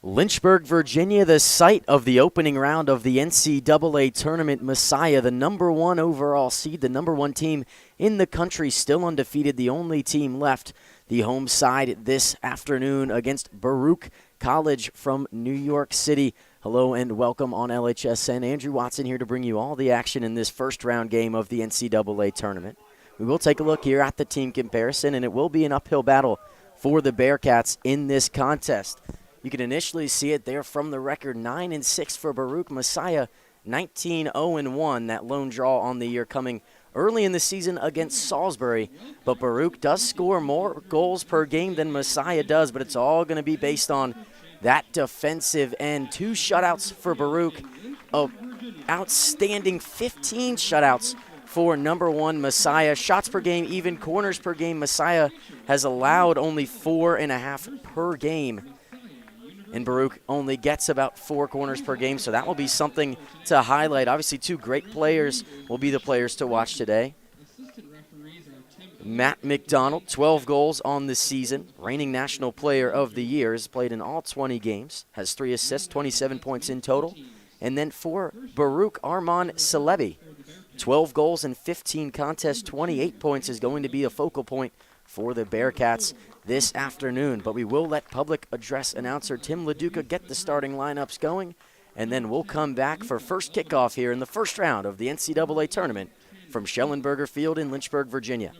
Lynchburg, Virginia, the site of the opening round of the NCAA tournament. Messiah, the number 1 overall seed, the number 1 team in the country, still undefeated, the only team left. The home side this afternoon against Baruch College from New York City. Hello and welcome on LHSN. Andrew Watson here to bring you all the action in this first round game of the NCAA tournament. We will take a look here at the team comparison, and it will be an uphill battle for the Bearcats in this contest. You can initially see it there from the record, 9-6 for Baruch. Messiah, 19-0-1. That lone draw on the year coming early in the season against Salisbury. But Baruch does score more goals per game than Messiah does, but it's all going to be based on that defensive end. 2 shutouts for Baruch. Outstanding 15 shutouts for number 1 Messiah. Shots per game, even corners per game. Messiah has allowed only 4.5 per game. And Baruch only gets about 4 corners per game, so that will be something to highlight. Obviously, 2 great players will be the players to watch today. Matt McDonald, 12 goals on the season, reigning National Player of the Year, has played in all 20 games, has 3 assists, 27 points in total. And then for Baruch, Armand Celebi, 12 goals in 15 contests, 28 points is going to be a focal point for the Bearcats this afternoon. But we will let public address announcer Tim LaDuca get the starting lineups going, and then we'll come back for first kickoff here in the first round of the NCAA tournament from Schellenberger Field in Lynchburg, Virginia.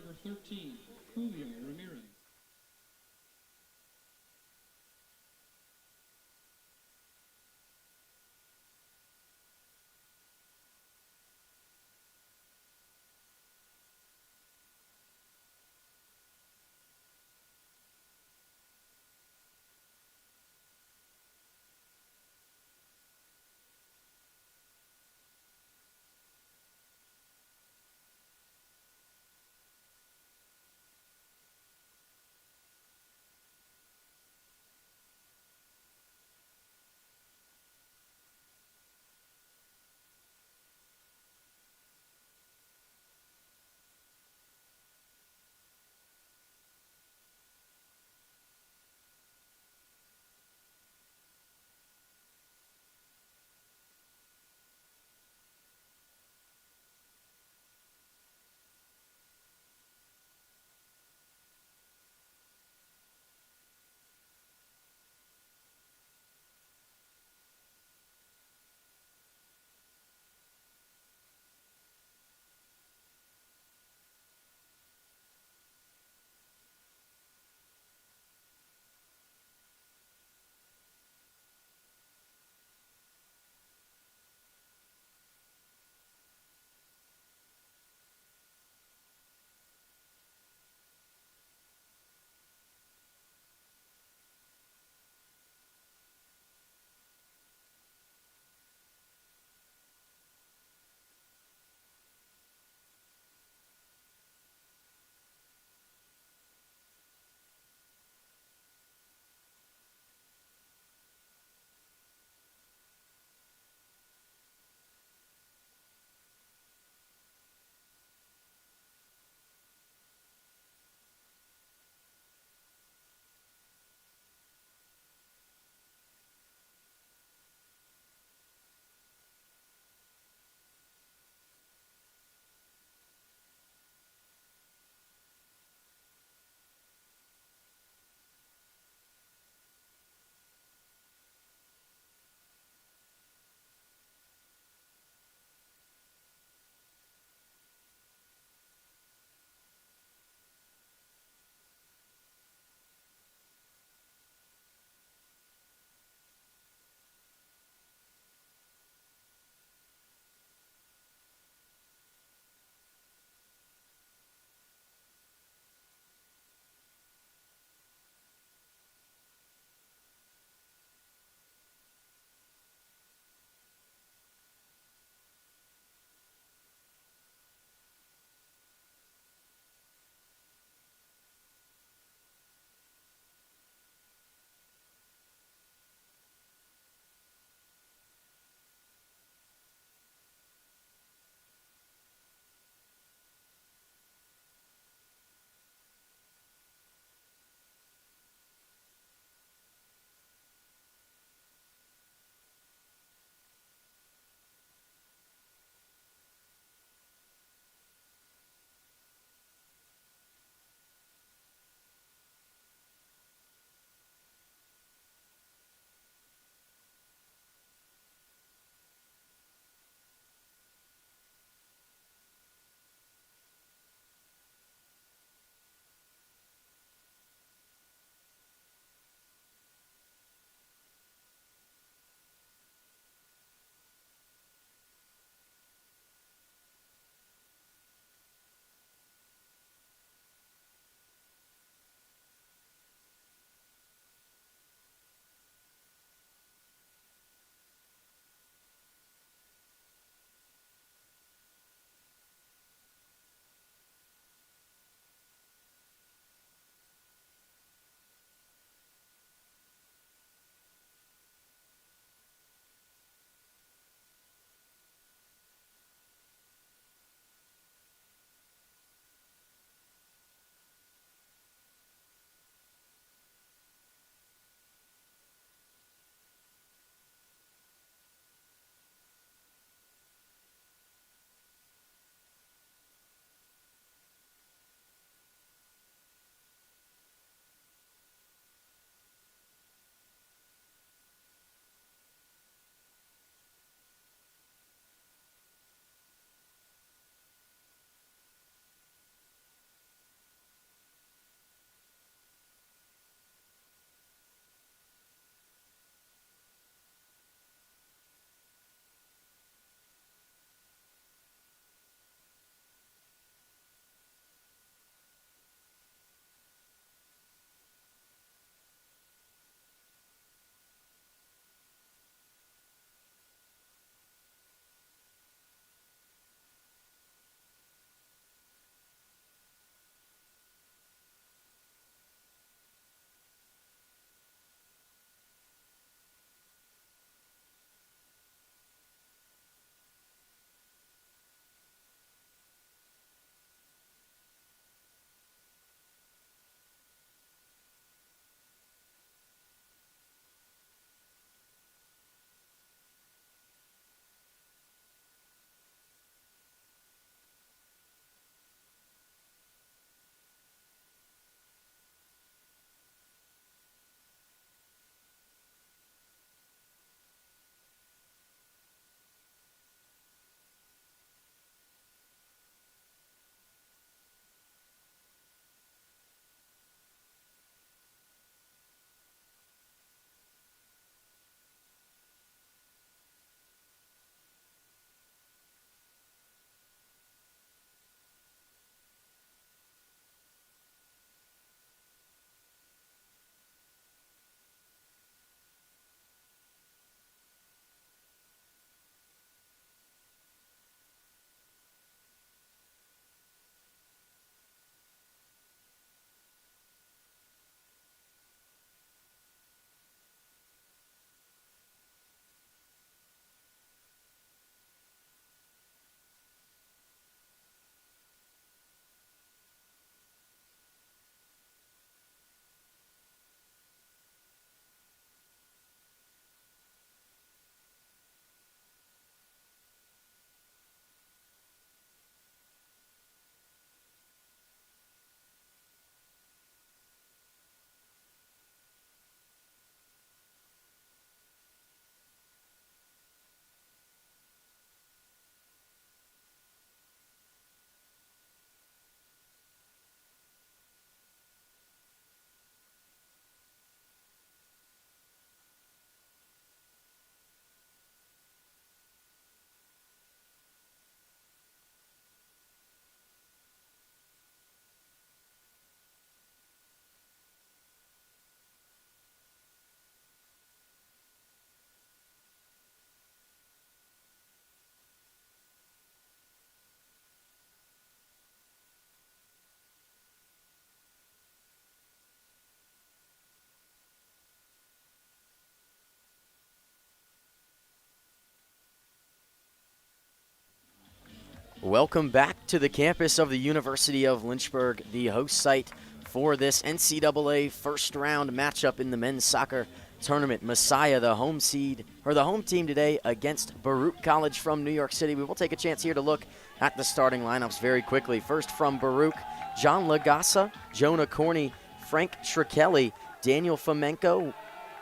Welcome back to the campus of the University of Lynchburg, the host site for this NCAA first-round matchup in the men's soccer tournament. Messiah, the home seed, or the home team today against Baruch College from New York City. We will take a chance here to look at the starting lineups very quickly. First from Baruch, John Lagassa, Jonah Corney, Frank Shrikelli, Daniel Fomenko,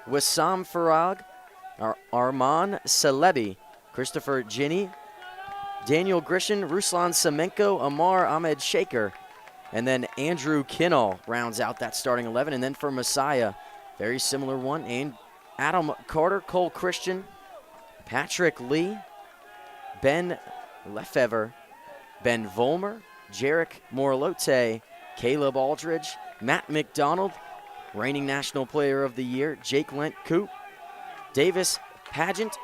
Wissam Farag, Arman Celebi, Christopher Ginny, Daniel Grishin, Ruslan Semenko, Amar Ahmed Shaker, and then Andrew Kinnall rounds out that starting 11. And then for Messiah, very similar one, and Adam Carter, Cole Christian, Patrick Lee, Ben Lefevre, Ben Volmer, Jarek Morlote, Caleb Aldridge, Matt McDonald, reigning National Player of the Year, Jake Lent-Coop, Davis Pageant,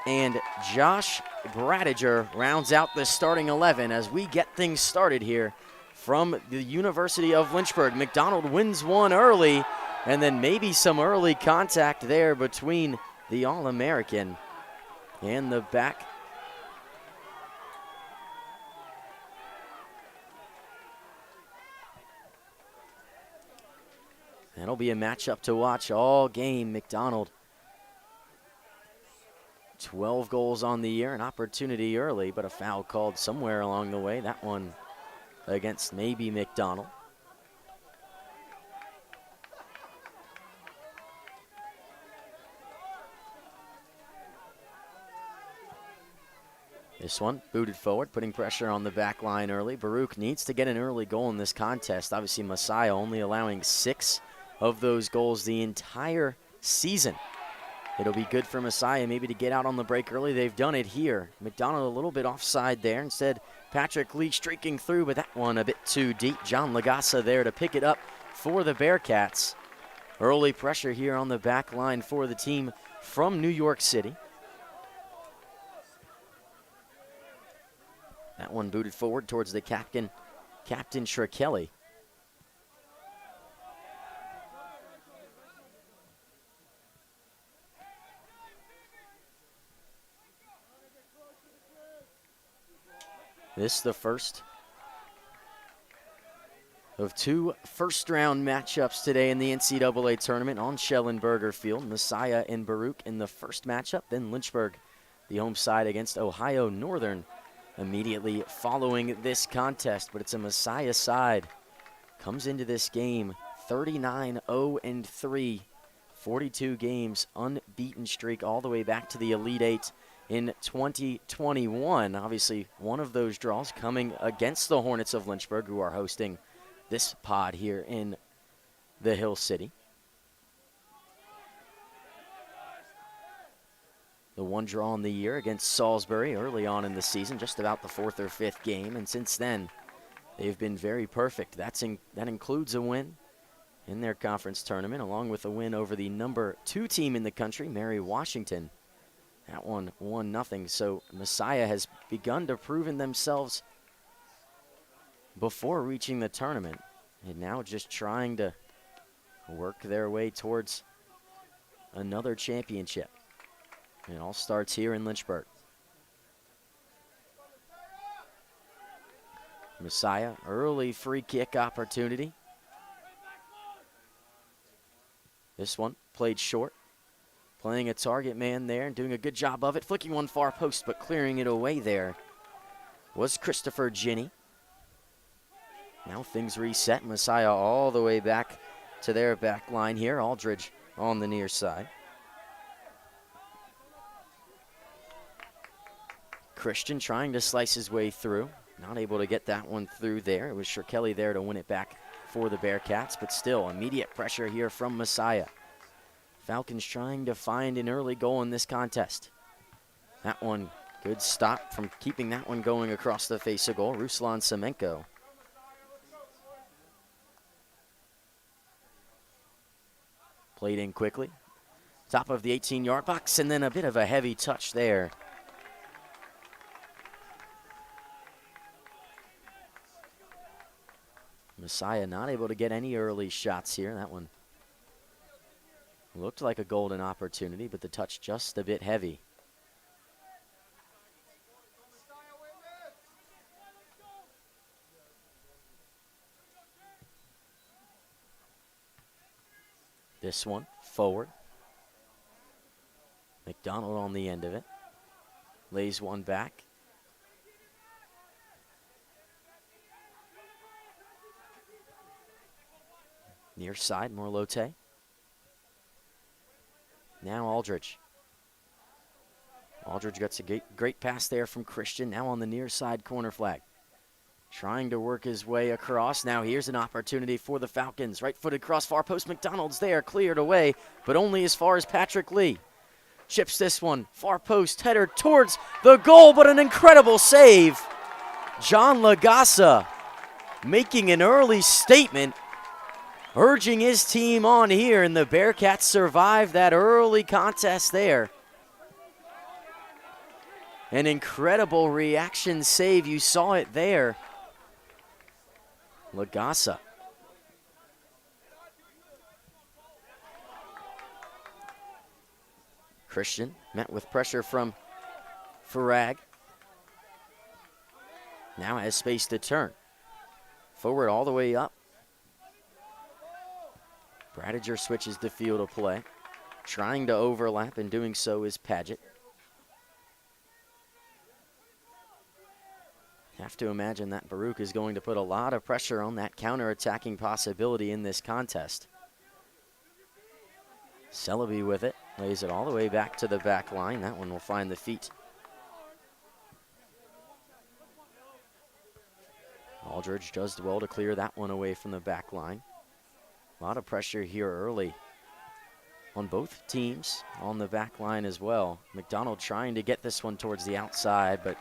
and Josh Bradiger rounds out the starting 11 as we get things started here from the University of Lynchburg. McDonald wins one early, and then maybe some early contact there between the All-American and the back. That'll be a matchup to watch all game. McDonald, 12 goals on the year, an opportunity early, but a foul called somewhere along the way. That one against maybe McDonald. This one booted forward, putting pressure on the back line early. Baruch needs to get an early goal in this contest. Obviously, Messiah only allowing 6 of those goals the entire season. It'll be good for Messiah maybe to get out on the break early. They've done it here. McDonald a little bit offside there. Instead, Patrick Lee streaking through, but that one a bit too deep. John Lagassa there to pick it up for the Bearcats. Early pressure here on the back line for the team from New York City. That one booted forward towards the captain Shrikelli. This the first of 2 first-round matchups today in the NCAA tournament on Schellenberger Field. Messiah and Baruch in the first matchup, then Lynchburg, the home side, against Ohio Northern immediately following this contest. But it's a Messiah side. Comes into this game 39-0-3, 42 games, unbeaten streak all the way back to the Elite Eight in 2021. Obviously, one of those draws coming against the Hornets of Lynchburg, who are hosting this pod here in the Hill City. The one draw in the year against Salisbury early on in the season, just about the 4th or 5th game, and since then, they've been very perfect. That includes a win in their conference tournament, along with a win over the number 2 team in the country, Mary Washington. That one 1-0. So Messiah has begun to prove themselves before reaching the tournament, and now just trying to work their way towards another championship. It all starts here in Lynchburg. Messiah, early free kick opportunity. This one played short. Playing a target man there and doing a good job of it. Flicking one far post, but clearing it away there was Christopher Ginny. Now things reset. Messiah all the way back to their back line here. Aldridge on the near side. Christian trying to slice his way through. Not able to get that one through there. It was Shrikelli there to win it back for the Bearcats, but still immediate pressure here from Messiah. Falcons trying to find an early goal in this contest. That one, good stop from keeping that one going across the face of goal. Ruslan Semenko. Played in quickly. Top of the 18-yard box, and then a bit of a heavy touch there. Messiah not able to get any early shots here. That one looked like a golden opportunity, but the touch just a bit heavy. this one forward. McDonald on the end of it. Lays one back. Near side, Morlote. Now Aldridge. Aldridge gets a great pass there from Christian. Now on the near side corner flag. Trying to work his way across. Now here's an opportunity for the Falcons. Right-footed cross, far post. McDonald's there, cleared away, but only as far as Patrick Lee. Chips this one, far post, header towards the goal, but an incredible save. John Lagassa making an early statement, urging his team on here, and the Bearcats survive that early contest there. An incredible reaction save, you saw it there. Lagassa. Christian met with pressure from Farag. Now has space to turn. Forward all the way up. Bradiger switches the field of play. Trying to overlap, and doing so is Paget. Have to imagine that Baruch is going to put a lot of pressure on that counter-attacking possibility in this contest. Celebi with it, lays it all the way back to the back line. That one will find the feet. Aldridge does well to clear that one away from the back line. A lot of pressure here early on both teams on the back line as well. McDonald trying to get this one towards the outside, but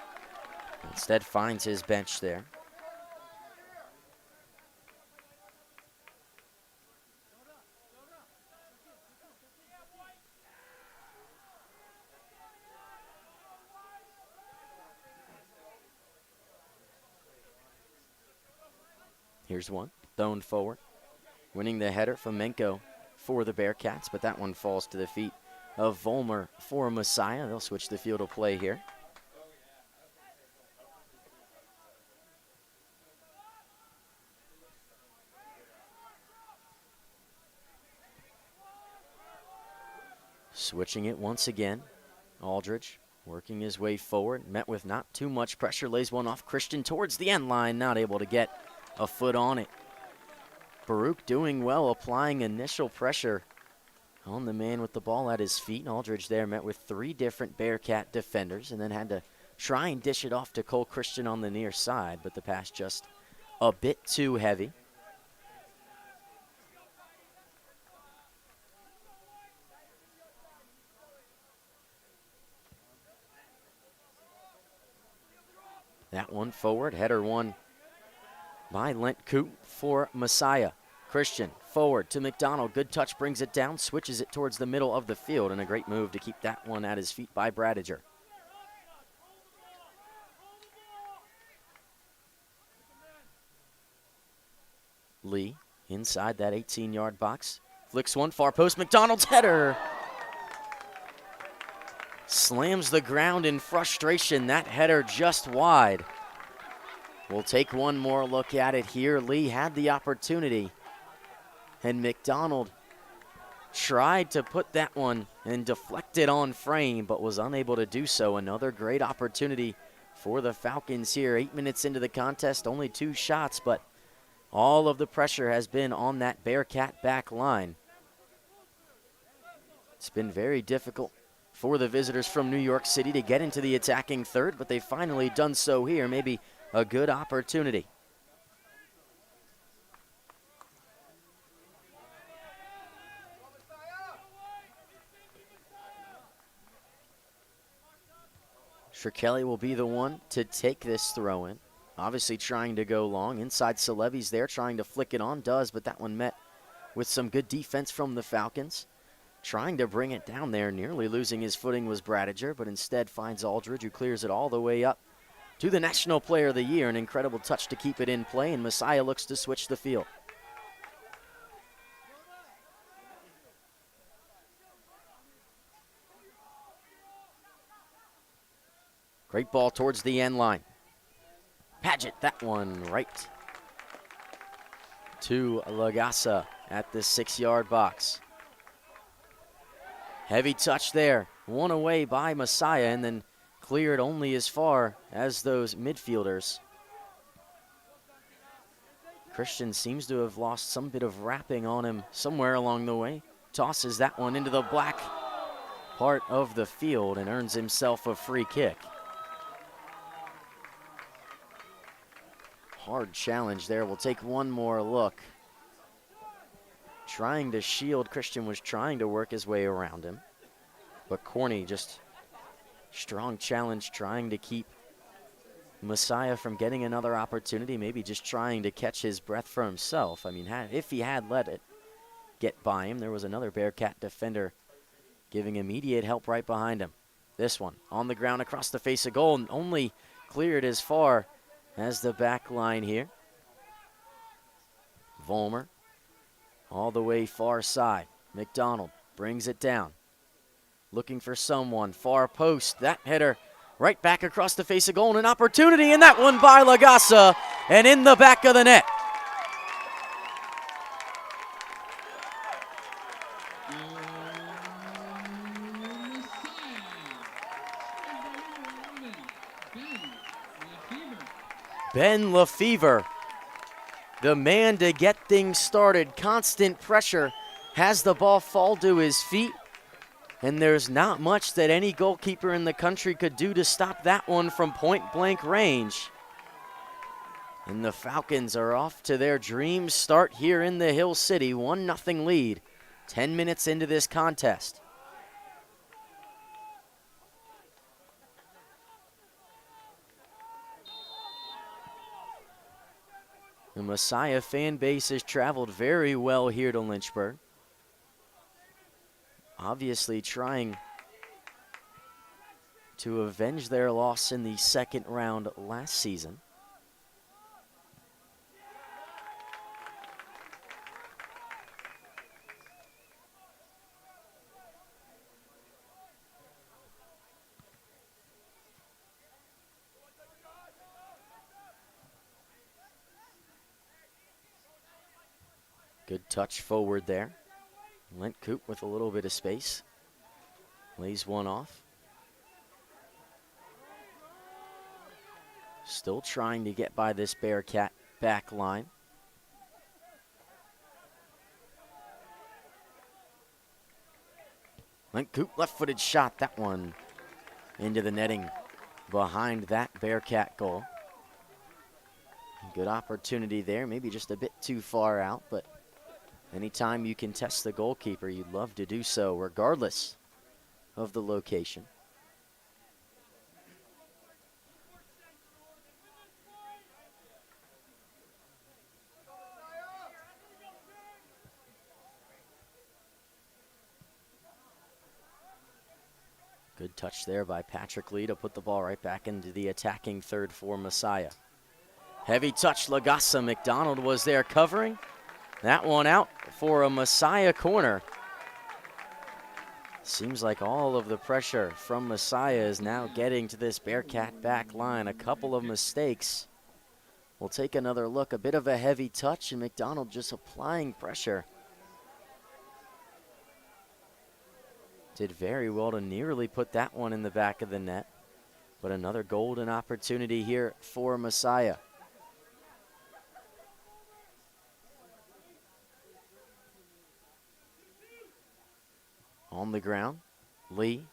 instead finds his bench there. Here's one, thrown forward. Winning the header from Menko for the Bearcats, but that one falls to the feet of Volmer for Messiah. They'll switch the field of play here. Switching it once again. Aldridge working his way forward, met with not too much pressure, lays one off Christian towards the end line, not able to get a foot on it. Baruch doing well, applying initial pressure on the man with the ball at his feet. Aldridge there met with three different Bearcat defenders and then had to try and dish it off to Cole Christian on the near side, but the pass just a bit too heavy. That one forward, header one by Lent Coop for Messiah. Christian forward to McDonald. Good touch, brings it down, switches it towards the middle of the field, and a great move to keep that one at his feet by Bradiger. Lee inside that 18-yard box. Flicks one, far post, McDonald's header. Slams the ground in frustration. That header just wide. We'll take one more look at it here. Lee had the opportunity, and McDonald tried to put that one and deflect it on frame, but was unable to do so. Another great opportunity for the Falcons here. 8 minutes into the contest, only 2 shots, but all of the pressure has been on that Bearcat back line. It's been very difficult for the visitors from New York City to get into the attacking third, but they've finally done so here. Maybe a good opportunity. Kelly will be the one to take this throw in. Obviously trying to go long. Inside Celebi's there, trying to flick it on. Does, but that one met with some good defense from the Falcons. Trying to bring it down there. Nearly losing his footing was Bradiger, but instead finds Aldridge, who clears it all the way up to the National Player of the Year. An incredible touch to keep it in play, and Messiah looks to switch the field. Great ball towards the end line. Paget, that one right to Lagassa at the 6-yard box. Heavy touch there. One away by Messiah and then cleared only as far as those midfielders. Christian seems to have lost some bit of wrapping on him somewhere along the way. Tosses that one into the black part of the field and earns himself a free kick. Hard challenge there. We'll take one more look. Trying to shield. Christian was trying to work his way around him. But Corney just strong challenge, trying to keep Messiah from getting another opportunity, maybe just trying to catch his breath for himself. I mean, if he had let it get by him, there was another Bearcat defender giving immediate help right behind him. This one on the ground across the face of goal and only cleared as far as the back line here. Vollmer all the way far side. McDonald brings it down. Looking for someone, far post. That header right back across the face of goal and an opportunity, and that one by Lagasa and in the back of the net. Ben Lefevre, the man to get things started. Constant pressure, has the ball fall to his feet, and there's not much that any goalkeeper in the country could do to stop that one from point-blank range. And the Falcons are off to their dream start here in the Hill City. 1-0 lead, 10 minutes into this contest. The Messiah fan base has traveled very well here to Lynchburg. Obviously trying to avenge their loss in the second round last season. Good touch forward there. Lent Coop with a little bit of space. Lays one off. Still trying to get by this Bearcat back line. Lent Coop, left-footed shot. That one into the netting behind that Bearcat goal. Good opportunity there. Maybe just a bit too far out, but anytime you can test the goalkeeper, you'd love to do so, regardless of the location. Good touch there by Patrick Lee to put the ball right back into the attacking third for Messiah. Heavy touch, Lagasa. McDonald was there covering. That one out for a Messiah corner. Seems like all of the pressure from Messiah is now getting to this Bearcat back line. A couple of mistakes. We'll take another look. A bit of a heavy touch, and McDonald just applying pressure. Did very well to nearly put that one in the back of the net. But another golden opportunity here for Messiah. On the ground, Lee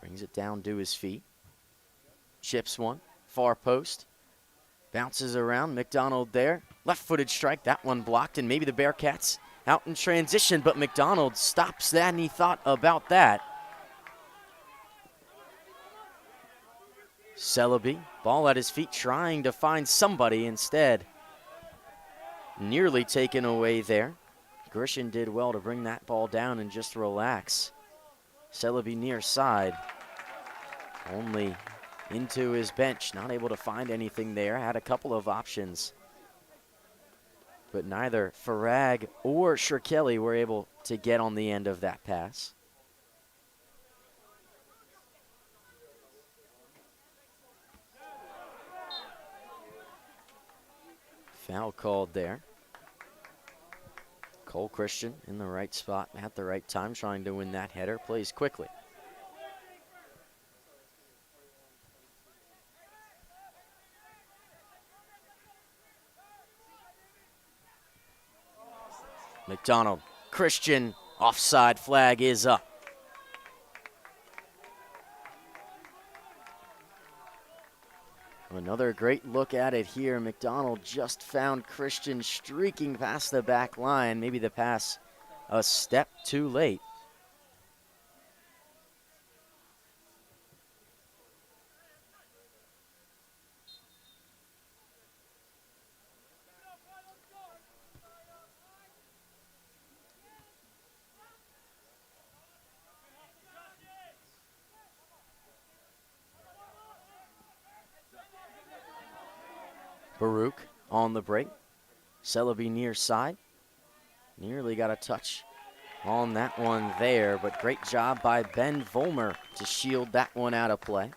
brings it down to his feet. Chips one, far post. Bounces around, McDonald there. Left-footed strike, that one blocked, and maybe the Bearcats out in transition, but McDonald stops that, and he thought about that. Celebi, ball at his feet, trying to find somebody instead. Nearly taken away there. Grisham did well to bring that ball down and just relax. Celebi near side. Only into his bench. Not able to find anything there. Had a couple of options. But neither Farag or Shirkelly were able to get on the end of that pass. Foul called there. Cole Christian in the right spot at the right time, trying to win that header, plays quickly. McDonald, Christian, offside flag is up. Another great look at it here. McDonald just found Christian streaking past the back line. Maybe the pass a step too late. Baruch on the break. Celebi near side. Nearly got a touch on that one there, but great job by Ben Vollmer to shield that one out of play.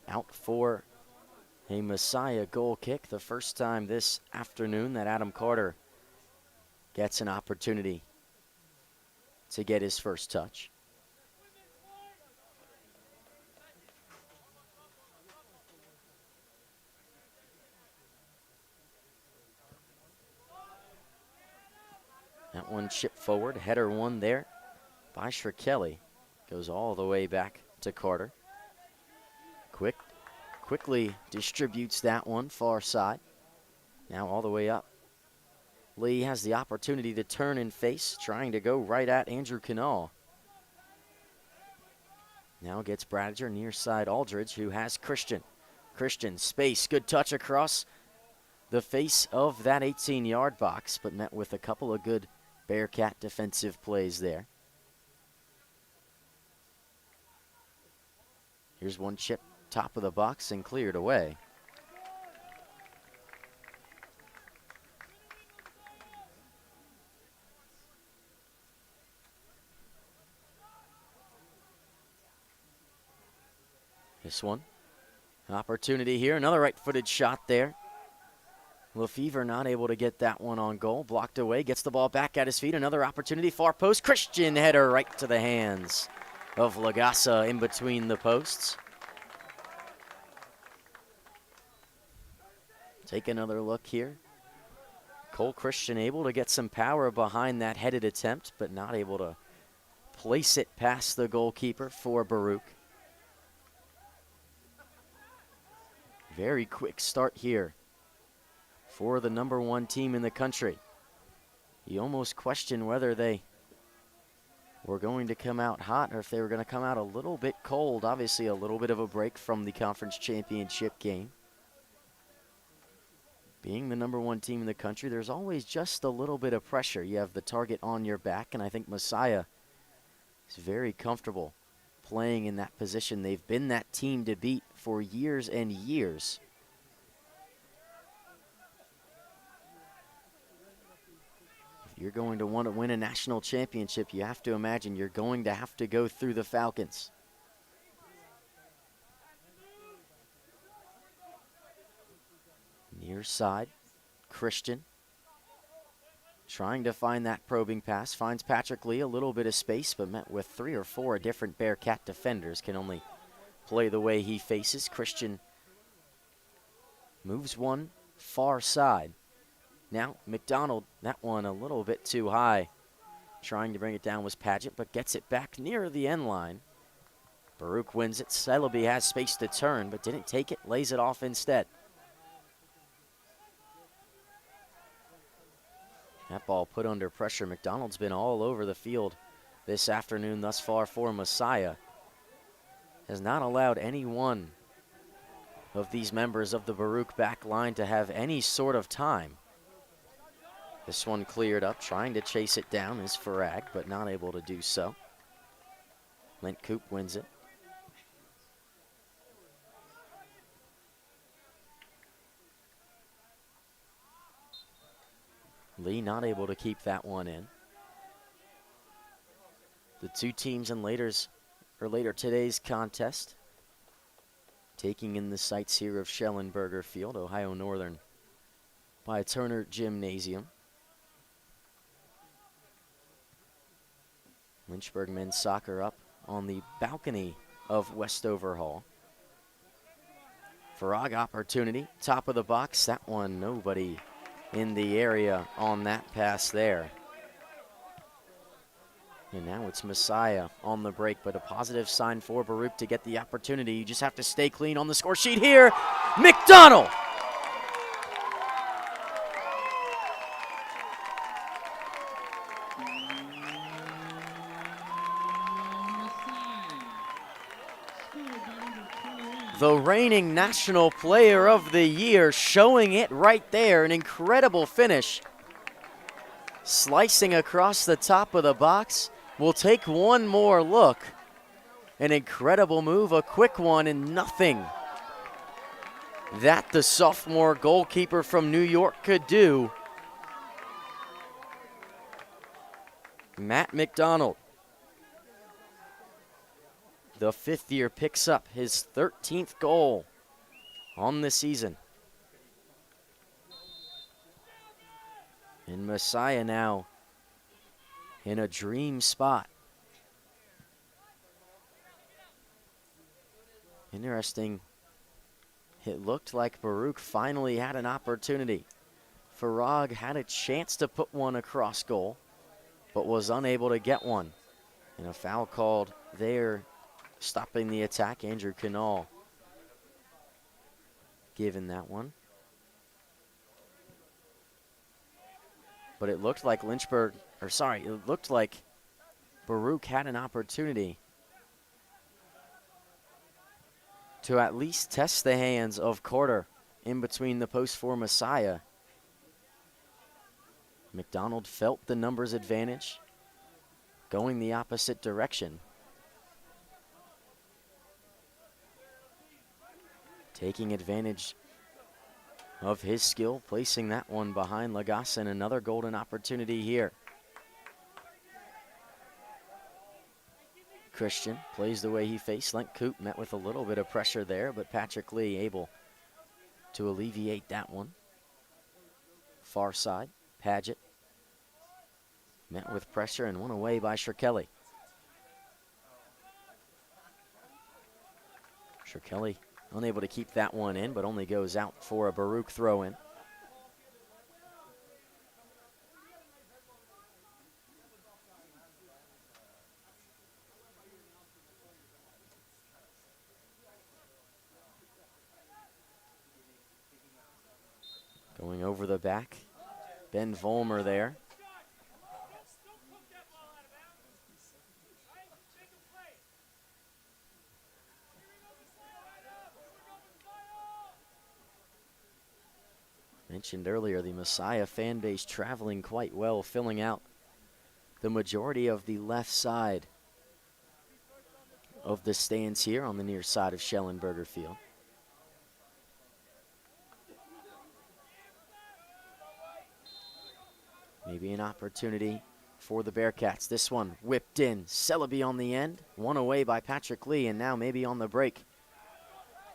Out for a Messiah goal kick, the first time this afternoon that Adam Carter gets an opportunity to get his first touch. That one chipped forward, header one there by Shrikelli. Goes all the way back to Carter. Quickly distributes that one far side. Now all the way up. Lee has the opportunity to turn and face, trying to go right at Andrew Canal. Now gets Bradiger near side Aldridge, who has Christian. Christian, space, good touch across the face of that 18-yard box, but met with a couple of good Bearcat defensive plays there. Here's one chip, top of the box, and cleared away. This one, an opportunity here, another right-footed shot there. Lefevre not able to get that one on goal. Blocked away, gets the ball back at his feet. Another opportunity, far post. Christian header right to the hands of Lagasa in between the posts. Take another look here. Cole Christian able to get some power behind that headed attempt, but not able to place it past the goalkeeper for Baruch. Very quick start here for the number one team in the country. You almost question whether they were going to come out hot or if they were going to come out a little bit cold. Obviously a little bit of a break from the conference championship game. Being the number one team in the country, there's always just a little bit of pressure. You have the target on your back, and I think Messiah is very comfortable playing in that position. They've been that team to beat for years and years. If you're going to want to win a national championship, you have to imagine you're going to have to go through the Falcons. Near side, Christian trying to find that probing pass. Finds Patrick Lee a little bit of space, but met with 3 or 4 different Bearcat defenders. Can only play the way he faces. Christian moves one far side. Now McDonald, that one a little bit too high. Trying to bring it down was Paget, but gets it back near the end line. Baruch wins it. Celebi has space to turn, but didn't take it. Lays it off instead. That ball put under pressure. McDonald's been all over the field this afternoon thus far for Messiah. Has not allowed any one of these members of the Baruch back line to have any sort of time. This one cleared up, trying to chase it down is Farag, but not able to do so. Lent Coop wins it. Lee not able to keep that one in. The two teams in later today's contest, taking in the sights here of Schellenberger Field, Ohio Northern, by Turner Gymnasium. Lynchburg men's soccer up on the balcony of Westover Hall. Farag opportunity, top of the box. That one, nobody in the area on that pass there. And now it's Messiah on the break, but a positive sign for Baruch to get the opportunity. You just have to stay clean on the score sheet here. McDonald! The reigning National Player of the Year, showing it right there. An incredible finish. Slicing across the top of the box. We'll take one more look. An incredible move, a quick one, and nothing that the sophomore goalkeeper from New York could do. Matt McDonald, the fifth year, picks up his 13th goal on the season. And Messiah now in a dream spot. Interesting. It looked like Baruch finally had an opportunity. Farag had a chance to put one across goal, but was unable to get one. And a foul called there, stopping the attack. Andrew Canal given that one. But it looked like it looked like Baruch had an opportunity to at least test the hands of Carter in between the post for Messiah. McDonald felt the numbers advantage, going the opposite direction. Taking advantage of his skill, placing that one behind Lagasa, and another golden opportunity here. Christian plays the way he faced. Lent Coop met with a little bit of pressure there, but Patrick Lee able to alleviate that one. Far side, Paget met with pressure and won away by Shirkelly. Shirkelly unable to keep that one in, but only goes out for a Baruch throw-in. Going over the back, Ben Vollmer there. Mentioned earlier, the Messiah fan base traveling quite well, filling out the majority of the left side of the stands here on the near side of Schellenberger Field. Maybe an opportunity for the Bearcats. This one whipped in. Celebi on the end. Won away by Patrick Lee, and now maybe on the break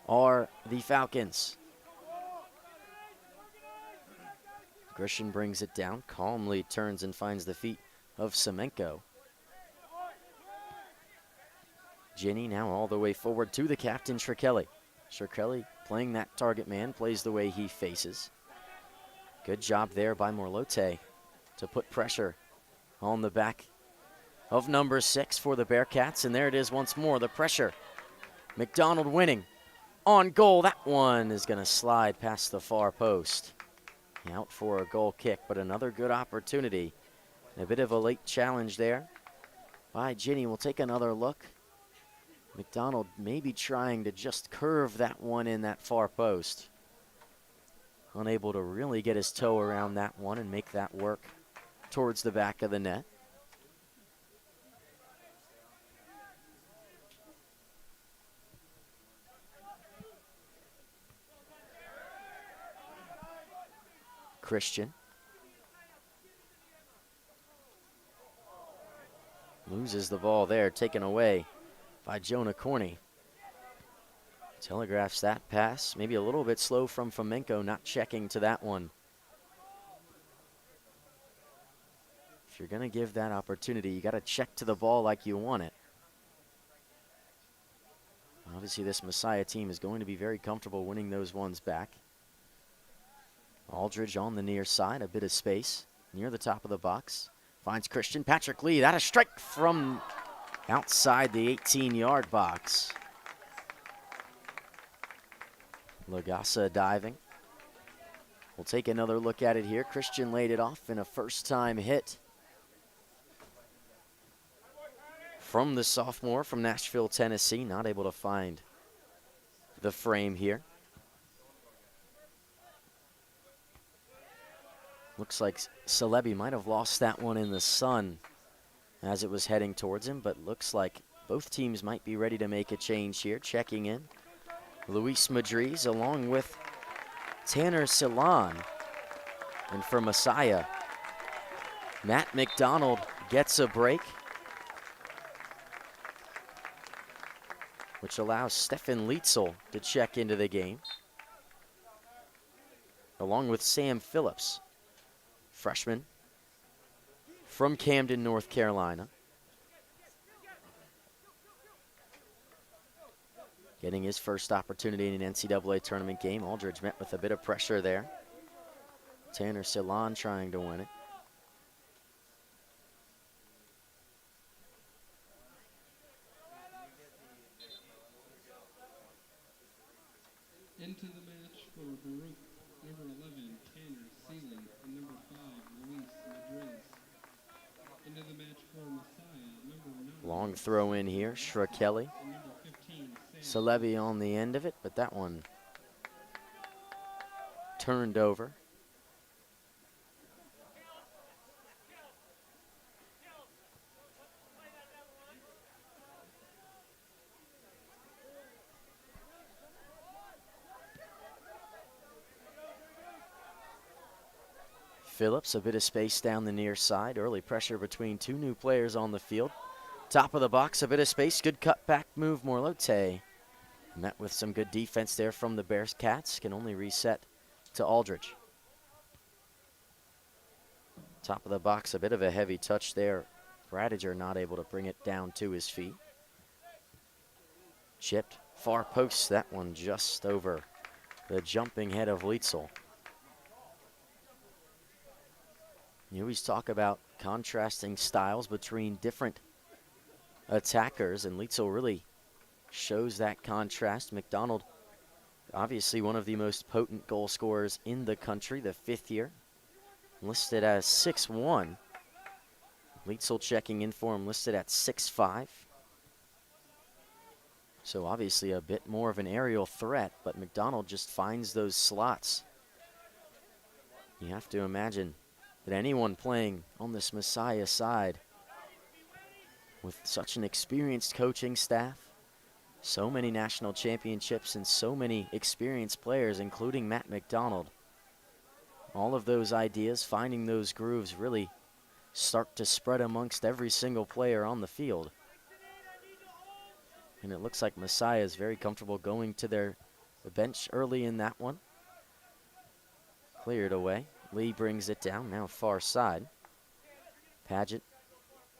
are the Falcons. Grisham brings it down, calmly turns and finds the feet of Semenko. Ginny now all the way forward to the captain, Shirkelly. Shirkelly playing that target man, plays the way he faces. Good job there by Morlote to put pressure on the back of number 6 for the Bearcats. And there it is once more, the pressure. McDonald winning on goal. That one is going to slide past the far post. Out for a goal kick, but another good opportunity. A bit of a late challenge there by Ginny. We'll take another look. McDonald maybe trying to just curve that one in that far post. Unable to really get his toe around that one and make that work towards the back of the net. Christian loses the ball there, taken away by Jonah Corney. Telegraphs that pass, maybe a little bit slow from Fomenko, not checking to that one. If you're going to give that opportunity, you got to check to the ball like you want it. Obviously, this Messiah team is going to be very comfortable winning those ones back. Aldridge on the near side, a bit of space near the top of the box. Finds Christian. Patrick Lee, that a strike from outside the 18-yard box. Lagasa diving. We'll take another look at it here. Christian laid it off in a first-time hit from the sophomore from Nashville, Tennessee. Not able to find the frame here. Looks like Celebi might have lost that one in the sun as it was heading towards him, but looks like both teams might be ready to make a change here. Checking in, Luis Madriz along with Tanner Silan. And for Messiah, Matt McDonald gets a break, which allows Stefan Lietzel to check into the game, along with Sam Phillips, freshman from Camden, North Carolina. Getting his first opportunity in an NCAA tournament game. Aldridge met with a bit of pressure there. Tanner Silan trying to win it. Into the match for Baruch, number 11, Tanner Sealing, and number 5, Luis Madriz. Into the match for Messiah, number 9. Long throw in here, Shrakelli. And number 15, Celebi on the end of it, but that one turned over. Phillips, a bit of space down the near side. Early pressure between two new players on the field. Top of the box, a bit of space. Good cutback move, Morlote. Met with some good defense there from the Bearcats. Can only reset to Aldridge. Top of the box, a bit of a heavy touch there. Bradiger not able to bring it down to his feet. Chipped, far post. That one just over the jumping head of Lietzel. You always talk about contrasting styles between different attackers, and Lietzel really shows that contrast. McDonald, obviously one of the most potent goal scorers in the country, the 5th year, listed as 6'1". Lietzel checking in for him, listed at 6'5". So obviously a bit more of an aerial threat, but McDonald just finds those slots. You have to imagine that anyone playing on this Messiah side with such an experienced coaching staff, so many national championships, and so many experienced players, including Matt McDonald, all of those ideas, finding those grooves, really start to spread amongst every single player on the field. And it looks like Messiah is very comfortable going to their bench early in that one. Cleared away. Lee brings it down, now far side. Paget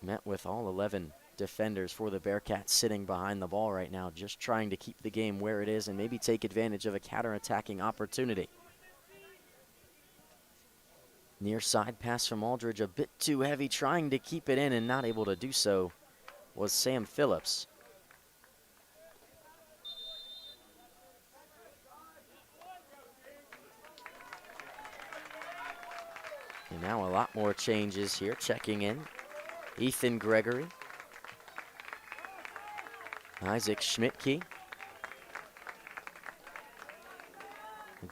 met with all 11 defenders for the Bearcats sitting behind the ball right now, just trying to keep the game where it is and maybe take advantage of a counter-attacking opportunity. Near side pass from Aldridge, a bit too heavy, trying to keep it in and not able to do so was Sam Phillips. And now a lot more changes here. Checking in, Ethan Gregory, Isaac Schmidtke,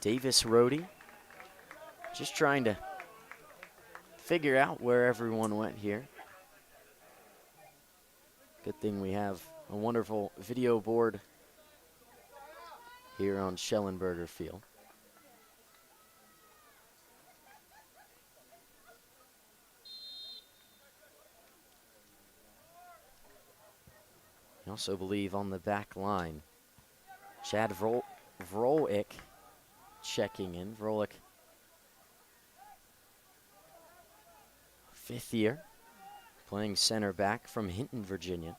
Davis Rohde. Just trying to figure out where everyone went here. Good thing we have a wonderful video board here on Schellenberger Field. I also believe on the back line, Chad Vrolik checking in. Vrolik, 5th year. playing center back from Hinton, Virginia.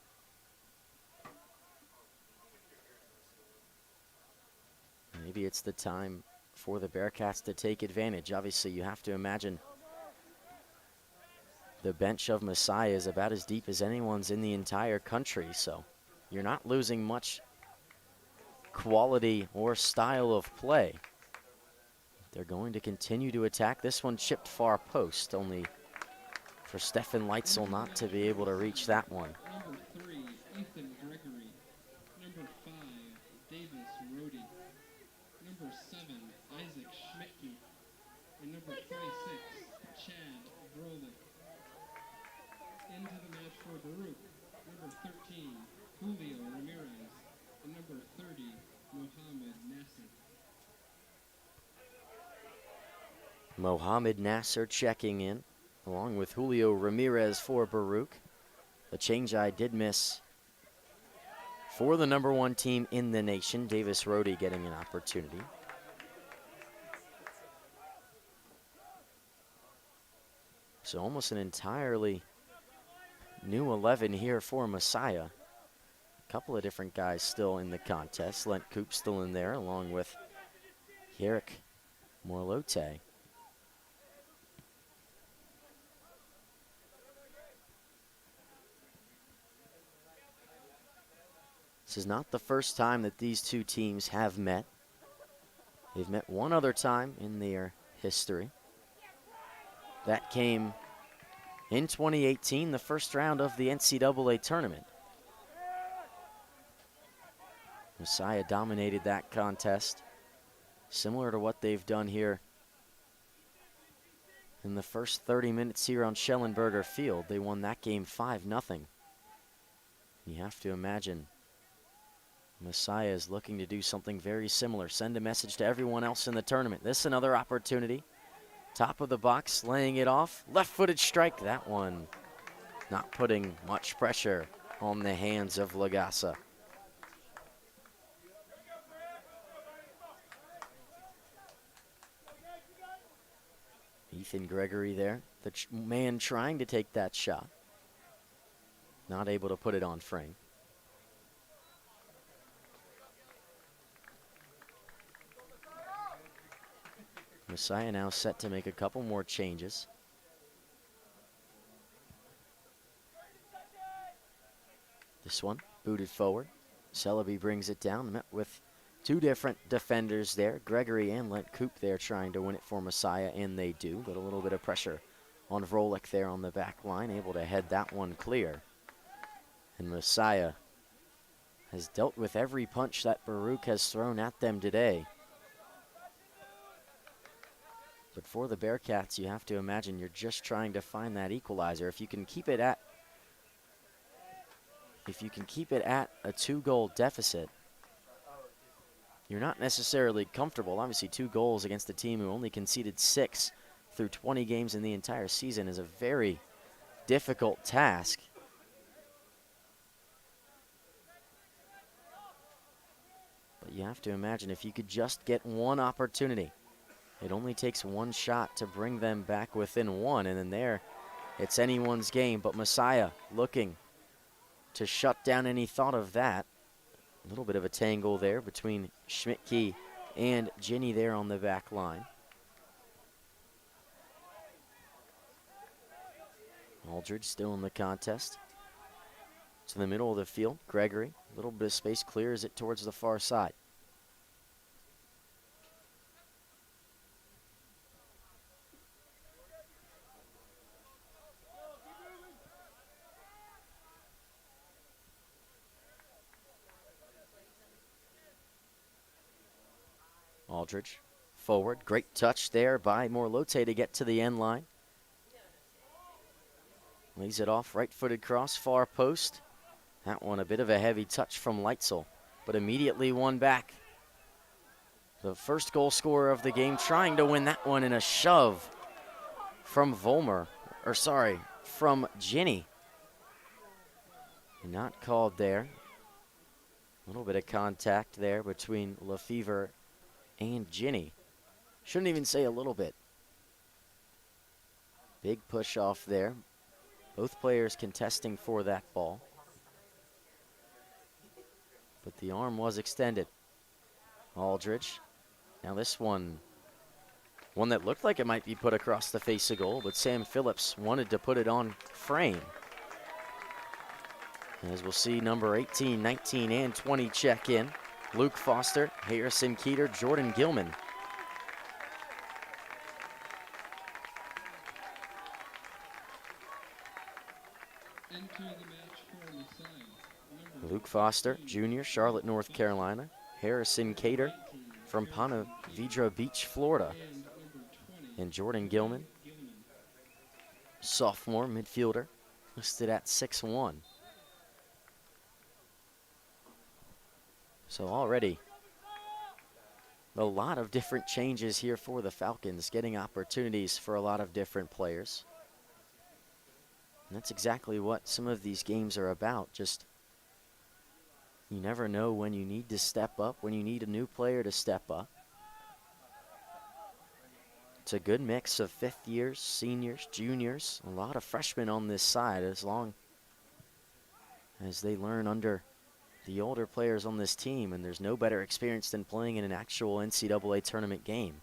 Maybe it's the time for the Bearcats to take advantage. Obviously, you have to imagine the bench of Messiah is about as deep as anyone's in the entire country, so you're not losing much quality or style of play. They're going to continue to attack. This one chipped far post, only for Stefan Leitzel not to be able to reach that one. Number 3, Ethan Gregory. Number 5, Davis Rhodey. Number 7, Isaac Schmidtke. And number 26, Chad Brolick. Into the match for Baruch. Number 13, Julio Ramirez. And number 30, Mohamed Nasser. Mohamed Nasser checking in, along with Julio Ramirez for Baruch. The change I did miss for the number 1 team in the nation, Davis Rhodey getting an opportunity. So almost an entirely new 11 here for Messiah. A couple of different guys still in the contest. Lent Coop still in there, along with Yerrick Morlote. This is not the first time that these two teams have met. They've met one other time in their history. That came in 2018, the first round of the NCAA tournament. Messiah dominated that contest, similar to what they've done here in the first 30 minutes here on Schellenberger Field. They won that game 5-0. You have to imagine Messiah is looking to do something very similar. Send a message to everyone else in the tournament. This is another opportunity. Top of the box, laying it off. Left-footed strike. That one not putting much pressure on the hands of Lagasa. Ethan Gregory there, the man trying to take that shot. Not able to put it on frame. Messiah now set to make a couple more changes. This one booted forward. Celebi brings it down, met with two different defenders there. Gregory and Lent Coop there trying to win it for Messiah, and they do, but a little bit of pressure on Vrolik there on the back line, able to head that one clear. And Messiah has dealt with every punch that Baruch has thrown at them today. But for the Bearcats, you have to imagine you're just trying to find that equalizer. If you can keep it at a 2-goal deficit, you're not necessarily comfortable. Obviously, 2 goals against a team who only conceded 6 through 20 games in the entire season is a very difficult task. But you have to imagine if you could just get one opportunity. It only takes one shot to bring them back within one, and then there, it's anyone's game. But Messiah looking to shut down any thought of that. A little bit of a tangle there between Schmidtke and Ginny there on the back line. Aldridge still in the contest. To the middle of the field, Gregory. A little bit of space, clears it towards the far side. Aldridge forward, great touch there by Morlote to get to the end line. Lays it off, right-footed cross, far post. That one a bit of a heavy touch from Leitzel, but immediately won back. The first goal scorer of the game trying to win that one in a shove from from Ginny. Not called there. A little bit of contact there between Lefevre and Ginny. Shouldn't even say a little bit. Big push off there Both players contesting for that ball. But the arm was extended. Aldridge. Now this one that looked like it might be put across the face of goal, but Sam Phillips wanted to put it on frame. As we'll see, number 18, 19, and 20 check in. Luke Foster, Harrison Keeter, Jordan Gilman. Into the match for Messiah. Luke Foster, junior, Charlotte, North Carolina. Harrison Cater from Ponte Vedra Beach, Florida. And number 20. And Jordan Gilman, sophomore midfielder, listed at 6'1". So already a lot of different changes here for the Falcons, getting opportunities for a lot of different players. And that's exactly what some of these games are about. Just, you never know when you need to step up, when you need a new player to step up. It's a good mix of fifth years, seniors, juniors, a lot of freshmen on this side, as long as they learn under the older players on this team, and there's no better experience than playing in an actual NCAA tournament game.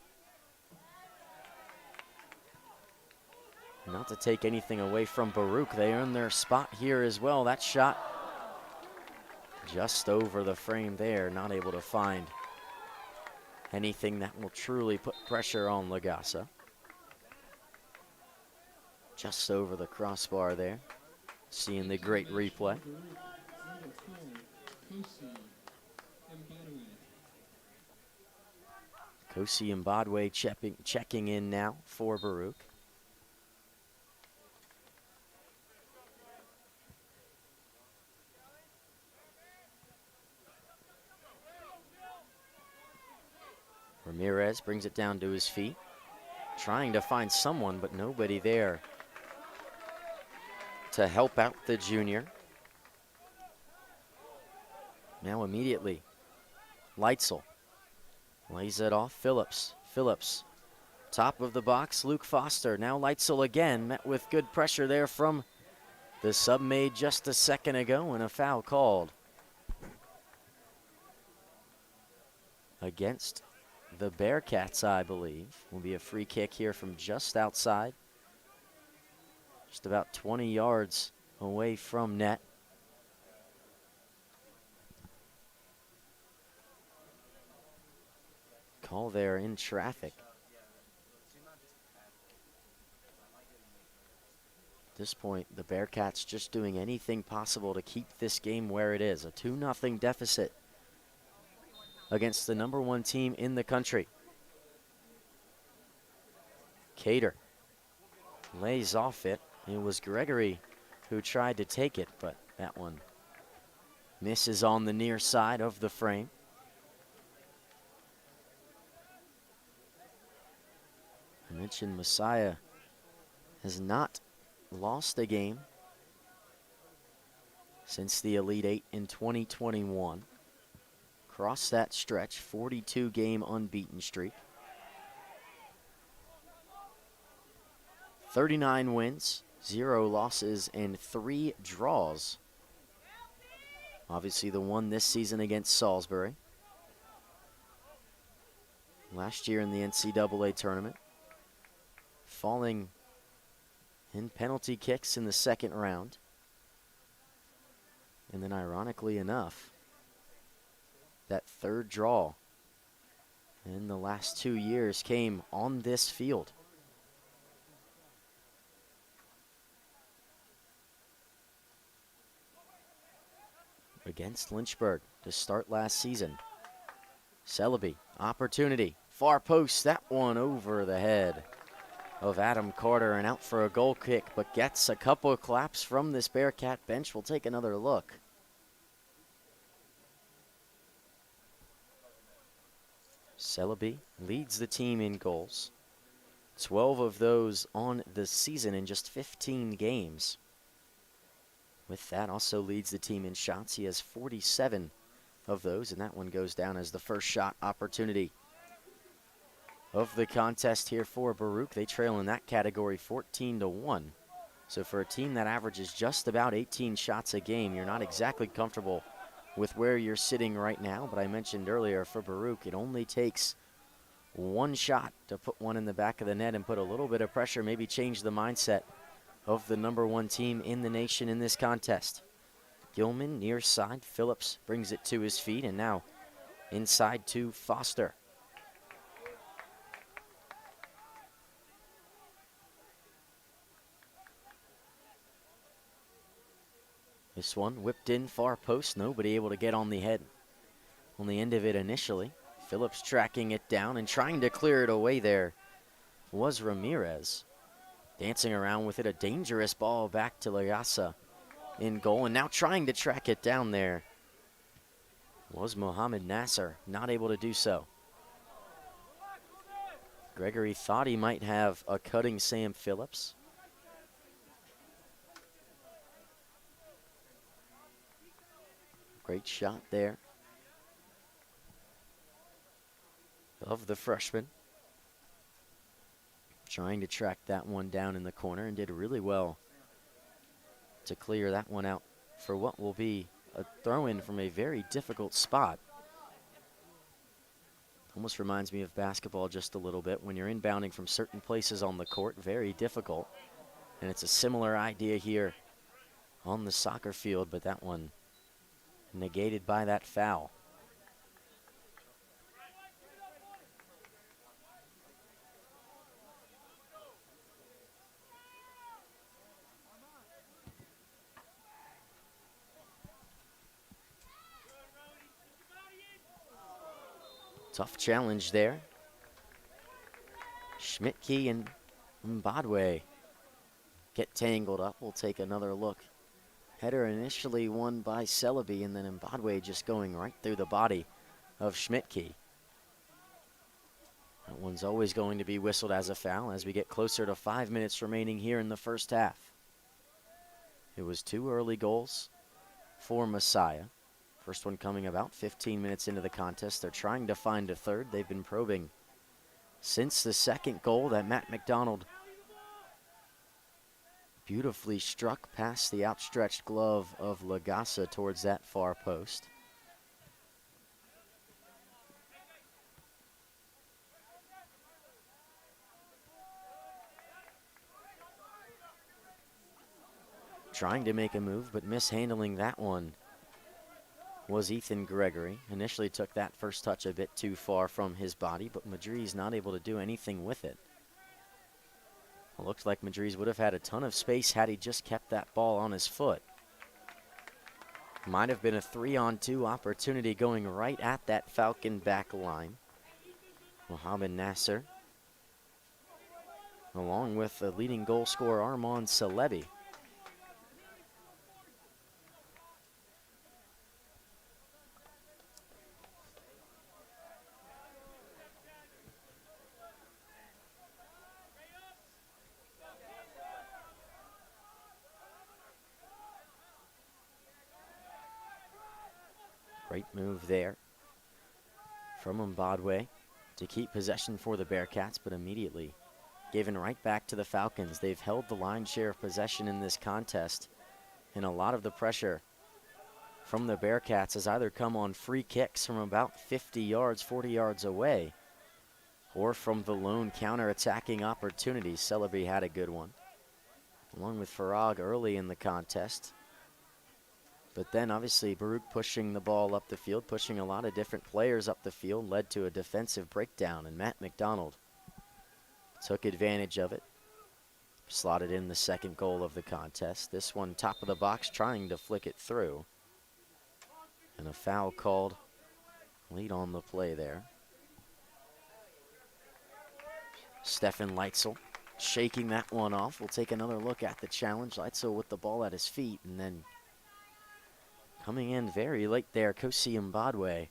Not to take anything away from Baruch, they earned their spot here as well. That shot just over the frame there, not able to find anything that will truly put pressure on Lagasa. Just over the crossbar there. Seeing the great replay. Kosi Mbadwe checking in now for Baruch. Ramirez brings it down to his feet, trying to find someone, but nobody there to help out the junior. Now immediately, Leitzel lays it off. Phillips, top of the box, Luke Foster. Now Leitzel again, met with good pressure there from the sub made just a second ago, and a foul called against the Bearcats, I believe. Will be a free kick here from just outside, just about 20 yards away from net. Call there in traffic. At this point, the Bearcats just doing anything possible to keep this game where it is. A 2-0 deficit against the number 1 team in the country. Cater lays off it. It was Gregory who tried to take it, but that one misses on the near side of the frame. I mentioned Messiah has not lost a game since the Elite Eight in 2021. Across that stretch, 42-game unbeaten streak. 39 wins, 0 losses, and 3 draws. Obviously the one this season against Salisbury. Last year in the NCAA tournament, falling in penalty kicks in the second round. And then ironically enough, that third draw in the last 2 years came on this field. Against Lynchburg to start last season. Celebi, opportunity, far post, that one over the head of Adam Carter and out for a goal kick, but gets a couple of claps from this Bearcat bench. We'll take another look. Celebi leads the team in goals. 12 of those on the season in just 15 games. With that, also leads the team in shots. He has 47 of those, and that one goes down as the first shot opportunity of the contest here for Baruch. They trail in that category 14-1. So for a team that averages just about 18 shots a game, you're not exactly comfortable with where you're sitting right now. But I mentioned earlier for Baruch, it only takes one shot to put one in the back of the net and put a little bit of pressure, maybe change the mindset of the #1 team in the nation in this contest. Gilman near side. Phillips brings it to his feet, and now inside to Foster. This one whipped in far post, nobody able to get on the head. On the end of it initially, Phillips tracking it down and trying to clear it away there was Ramirez. Dancing around with it, a dangerous ball back to Lagasa in goal, and now trying to track it down there was Mohamed Nasser, not able to do so. Gregory thought he might have a cutting Sam Phillips. Great shot there of the freshman. Trying to track that one down in the corner, and did really well to clear that one out for what will be a throw-in from a very difficult spot. Almost reminds me of basketball just a little bit. When you're inbounding from certain places on the court, very difficult. And it's a similar idea here on the soccer field, but that one negated by that foul. Tough challenge there. Schmidtke and Mbadwe get tangled up. We'll take another look. Header initially won by Celebi, and then Mbadwe just going right through the body of Schmidtke. That one's always going to be whistled as a foul as we get closer to 5 minutes remaining here in the first half. It was 2 early goals for Messiah. First one coming about 15 minutes into the contest. They're trying to find a third. They've been probing since the second goal that Matt McDonald beautifully struck past the outstretched glove of Lagasa towards that far post. Trying to make a move, but mishandling that one was Ethan Gregory. Initially took that first touch a bit too far from his body, but Madriz not able to do anything with it. It looked like Madriz would have had a ton of space had he just kept that ball on his foot. Might have been a 3-on-2 opportunity going right at that Falcon back line. Mohamed Nasser, along with the leading goal scorer Armand Celebi. Great move there from Mbadwe to keep possession for the Bearcats, but immediately given right back to the Falcons. They've held the lion's share of possession in this contest, and a lot of the pressure from the Bearcats has either come on free kicks from about 50 yards, 40 yards away, or from the lone counter-attacking opportunities. Celebi had a good one, along with Farag early in the contest. But then obviously Baruch pushing the ball up the field, pushing a lot of different players up the field, led to a defensive breakdown, and Matt McDonald took advantage of it. Slotted in the second goal of the contest. This one top of the box, trying to flick it through. And a foul called late on the play there. Stefan Leitzel shaking that one off. We'll take another look at the challenge. Leitzel with the ball at his feet, and then coming in very late there, Kosi Mbadwe.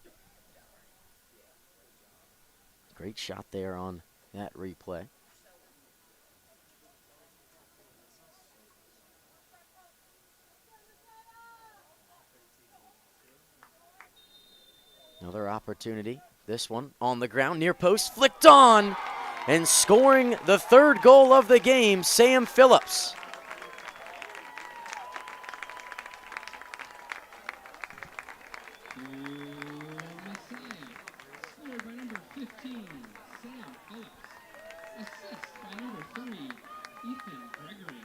Great shot there on that replay. Another opportunity. This one on the ground, near post, flicked on, and scoring the third goal of the game, Sam Phillips. Messiah. Scored by number 15, Sam Phillips. Assist by number 3, Ethan Gregory.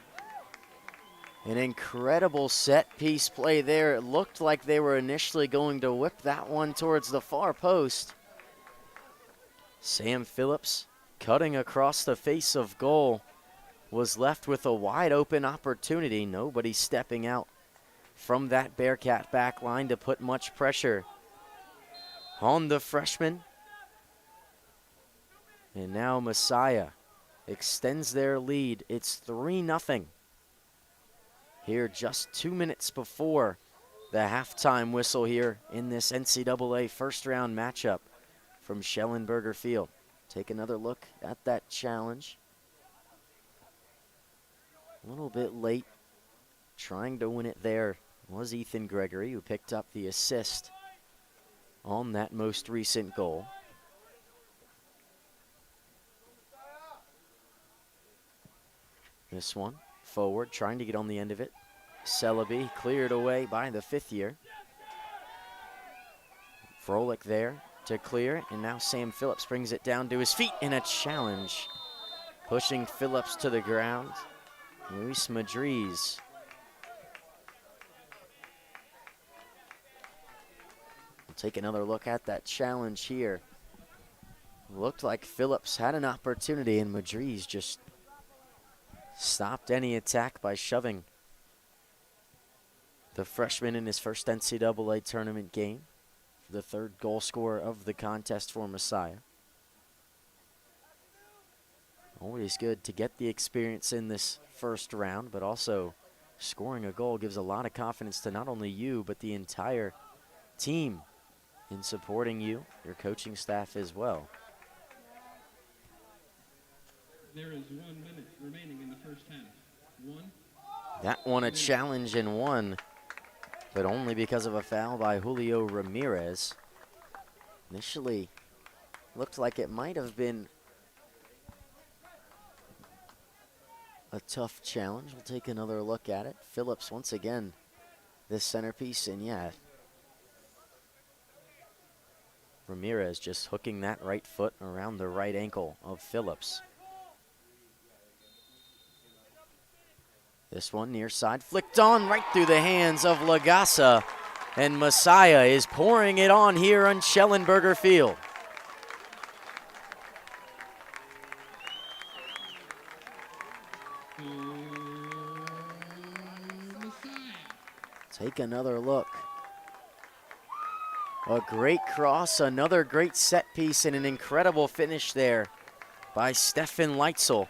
An incredible set piece play there. It looked like they were initially going to whip that one towards the far post. Sam Phillips, cutting across the face of goal, was left with a wide open opportunity. Nobody stepping out from that Bearcat back line to put much pressure on the freshman. And now Messiah extends their lead. It's 3-0. Here just 2 minutes before the halftime whistle here in this NCAA first round matchup from Schellenberger Field. Take another look at that challenge. A little bit late, trying to win it there was Ethan Gregory, who picked up the assist on that most recent goal. This one, forward, trying to get on the end of it. Celebi cleared away by the 5th year. Froelich there to clear, and now Sam Phillips brings it down to his feet in a challenge. Pushing Phillips to the ground. Luis Madriz. We'll take another look at that challenge here. Looked like Phillips had an opportunity, and Madriz just stopped any attack by shoving the freshman in his first NCAA tournament game. The 3rd goal scorer of the contest for Messiah. Always good to get the experience in this first round, but also scoring a goal gives a lot of confidence to not only you, but the entire team in supporting you, your coaching staff as well. There is 1 minute remaining in the first half. That one a challenge and one, but only because of a foul by Julio Ramirez. Initially looked like it might have been a tough challenge. We'll take another look at it. Phillips once again, this centerpiece, and yeah, Ramirez just hooking that right foot around the right ankle of Phillips. This one near side, flicked on right through the hands of Lagasa, and Messiah is pouring it on here on Schellenberger Field. Take another look. A great cross, another great set piece, and an incredible finish there by Stefan Leitzel.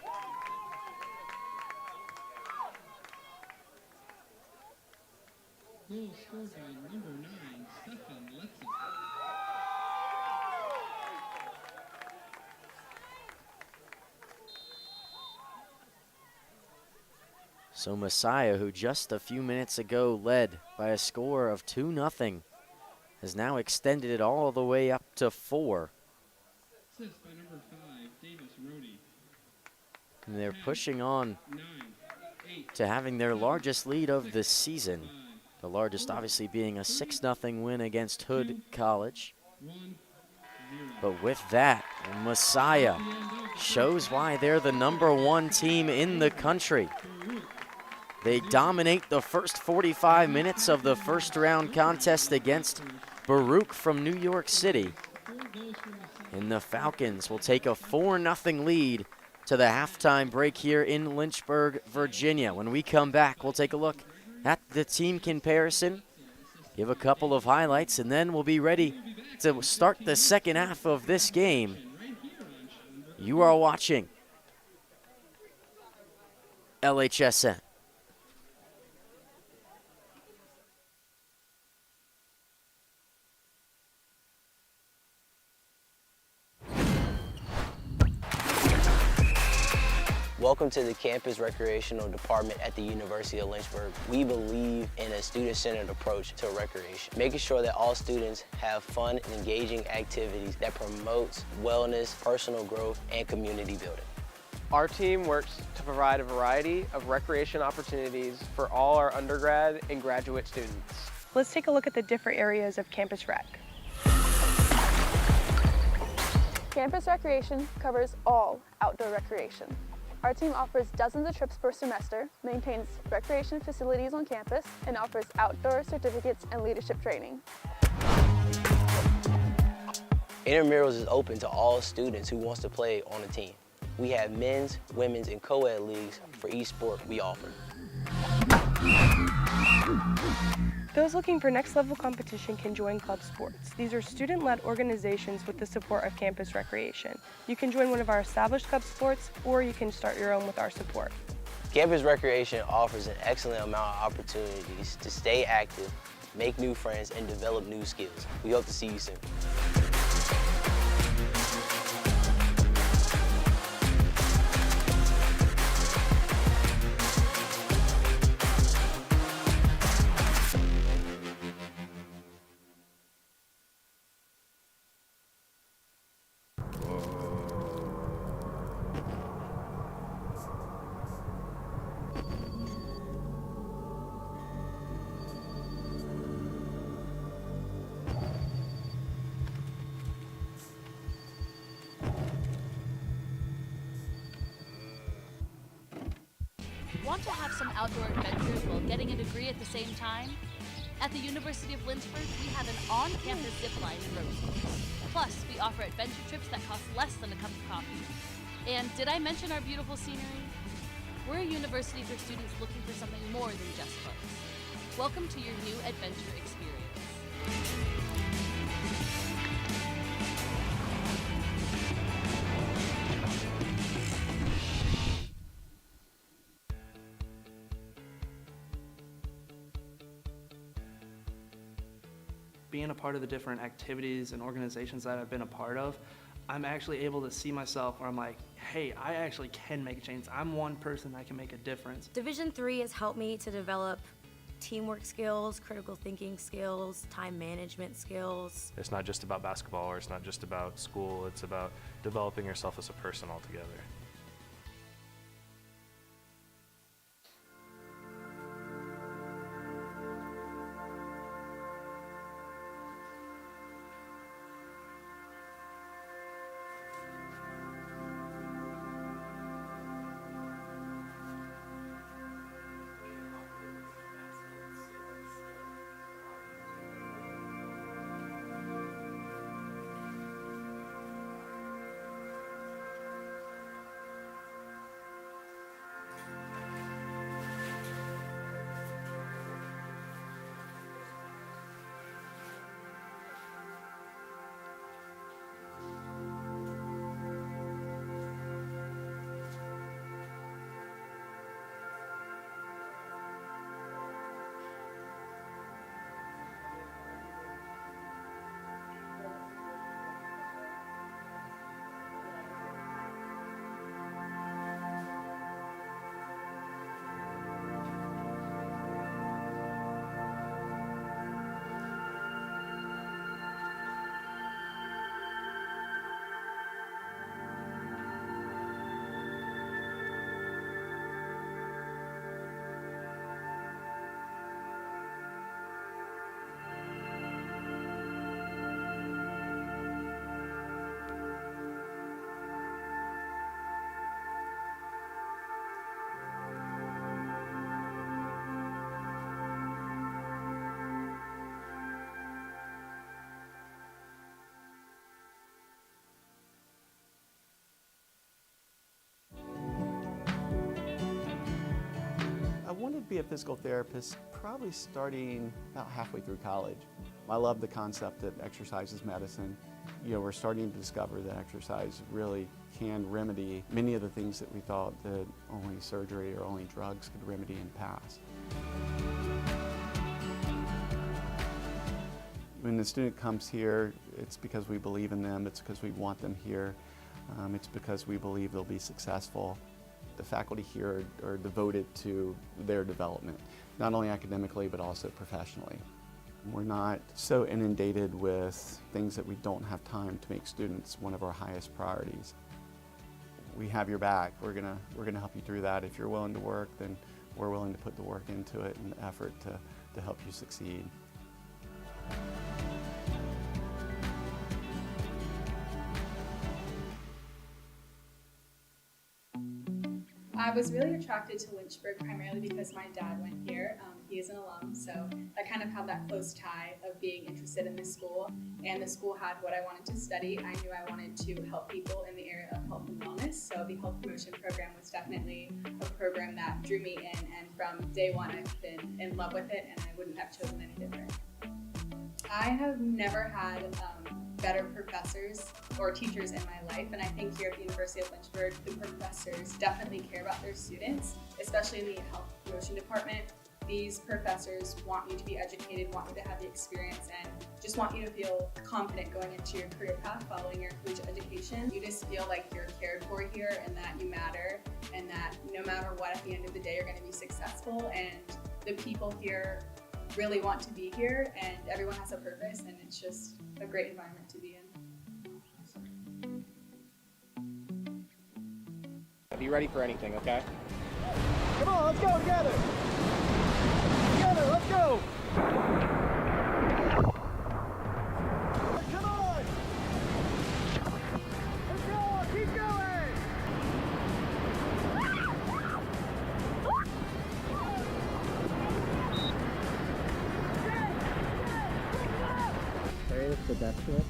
Goal scored by number 9, Stefan Letzel. So Messiah, who just a few minutes ago led by a score of 2-0, has now extended it all the way up to 4. Assist by number 5, Davis Rohde. And they're pushing on 9, 8, to having their largest lead of the season. The largest obviously being a 6-0 win against Hood College. 1, 0. But with that, Messiah shows why they're the #1 team in the country. They dominate the first 45 minutes of the first round contest against Baruch from New York City. And the Falcons will take a 4-0 lead to the halftime break here in Lynchburg, Virginia. When we come back, we'll take a look at the team comparison, give a couple of highlights, and then we'll be ready to start the second half of this game. You are watching LHSN. Welcome to the Campus Recreational Department at the University of Lynchburg. We believe in a student-centered approach to recreation, making sure that all students have fun and engaging activities that promotes wellness, personal growth, and community building. Our team works to provide a variety of recreation opportunities for all our undergrad and graduate students. Let's take a look at the different areas of campus rec. Campus recreation covers all outdoor recreation. Our team offers dozens of trips per semester, maintains recreation facilities on campus, and offers outdoor certificates and leadership training. Intramurals is open to all students who wants to play on a team. We have men's, women's, and co-ed leagues for each sport we offer. Those looking for next level competition can join club sports. These are student-led organizations with the support of campus recreation. You can join one of our established club sports, or you can start your own with our support. Campus recreation offers an excellent amount of opportunities to stay active, make new friends, and develop new skills. We hope to see you soon. Want to have some outdoor adventures while getting a degree at the same time? At the University of Lynchburg, we have an on-campus zipline and rope course. Plus, we offer adventure trips that cost less than a cup of coffee. And did I mention our beautiful scenery? We're a university for students looking for something more than just books. Welcome to your new adventure experience. Being a part of the different activities and organizations that I've been a part of, I'm actually able to see myself where I'm like, hey, I actually can make a change. I'm one person that can make a difference. Division III has helped me to develop teamwork skills, critical thinking skills, time management skills. It's not just about basketball, or it's not just about school, it's about developing yourself as a person altogether. I wanted to be a physical therapist probably starting about halfway through college. I love the concept that exercise is medicine. You know, we're starting to discover that exercise really can remedy many of the things that we thought that only surgery or only drugs could remedy in the past. When the student comes here, it's because we believe in them, it's because we want them here, it's because we believe they'll be successful. The faculty here are devoted to their development, not only academically but also professionally. We're not so inundated with things that we don't have time to make students one of our highest priorities. We have your back. We're gonna help you through that. If you're willing to work, then we're willing to put the work into it and the effort to help you succeed. was really attracted to Lynchburg primarily because my dad went here. He is an alum, so I kind of had that close tie of being interested in this school, and the school had what I wanted to study. I knew I wanted to help people in the area of health and wellness, so the health promotion program was definitely a program that drew me in, and from day one I've been in love with it, and I wouldn't have chosen any different. I have never had better professors or teachers in my life, and I think here at the University of Lynchburg, the professors definitely care about their students, especially in the health promotion department. These professors want you to be educated, want you to have the experience, and just want you to feel confident going into your career path following your collegiate education. You just feel like you're cared for here and that you matter, and that no matter what, at the end of the day, you're going to be successful, and the people here really want to be here, and everyone has a purpose, and it's just a great environment to be in. Be ready for anything, okay? Come on, let's go together! Together, let's go! Come on! Let's go, keep going! Carry this the best to it.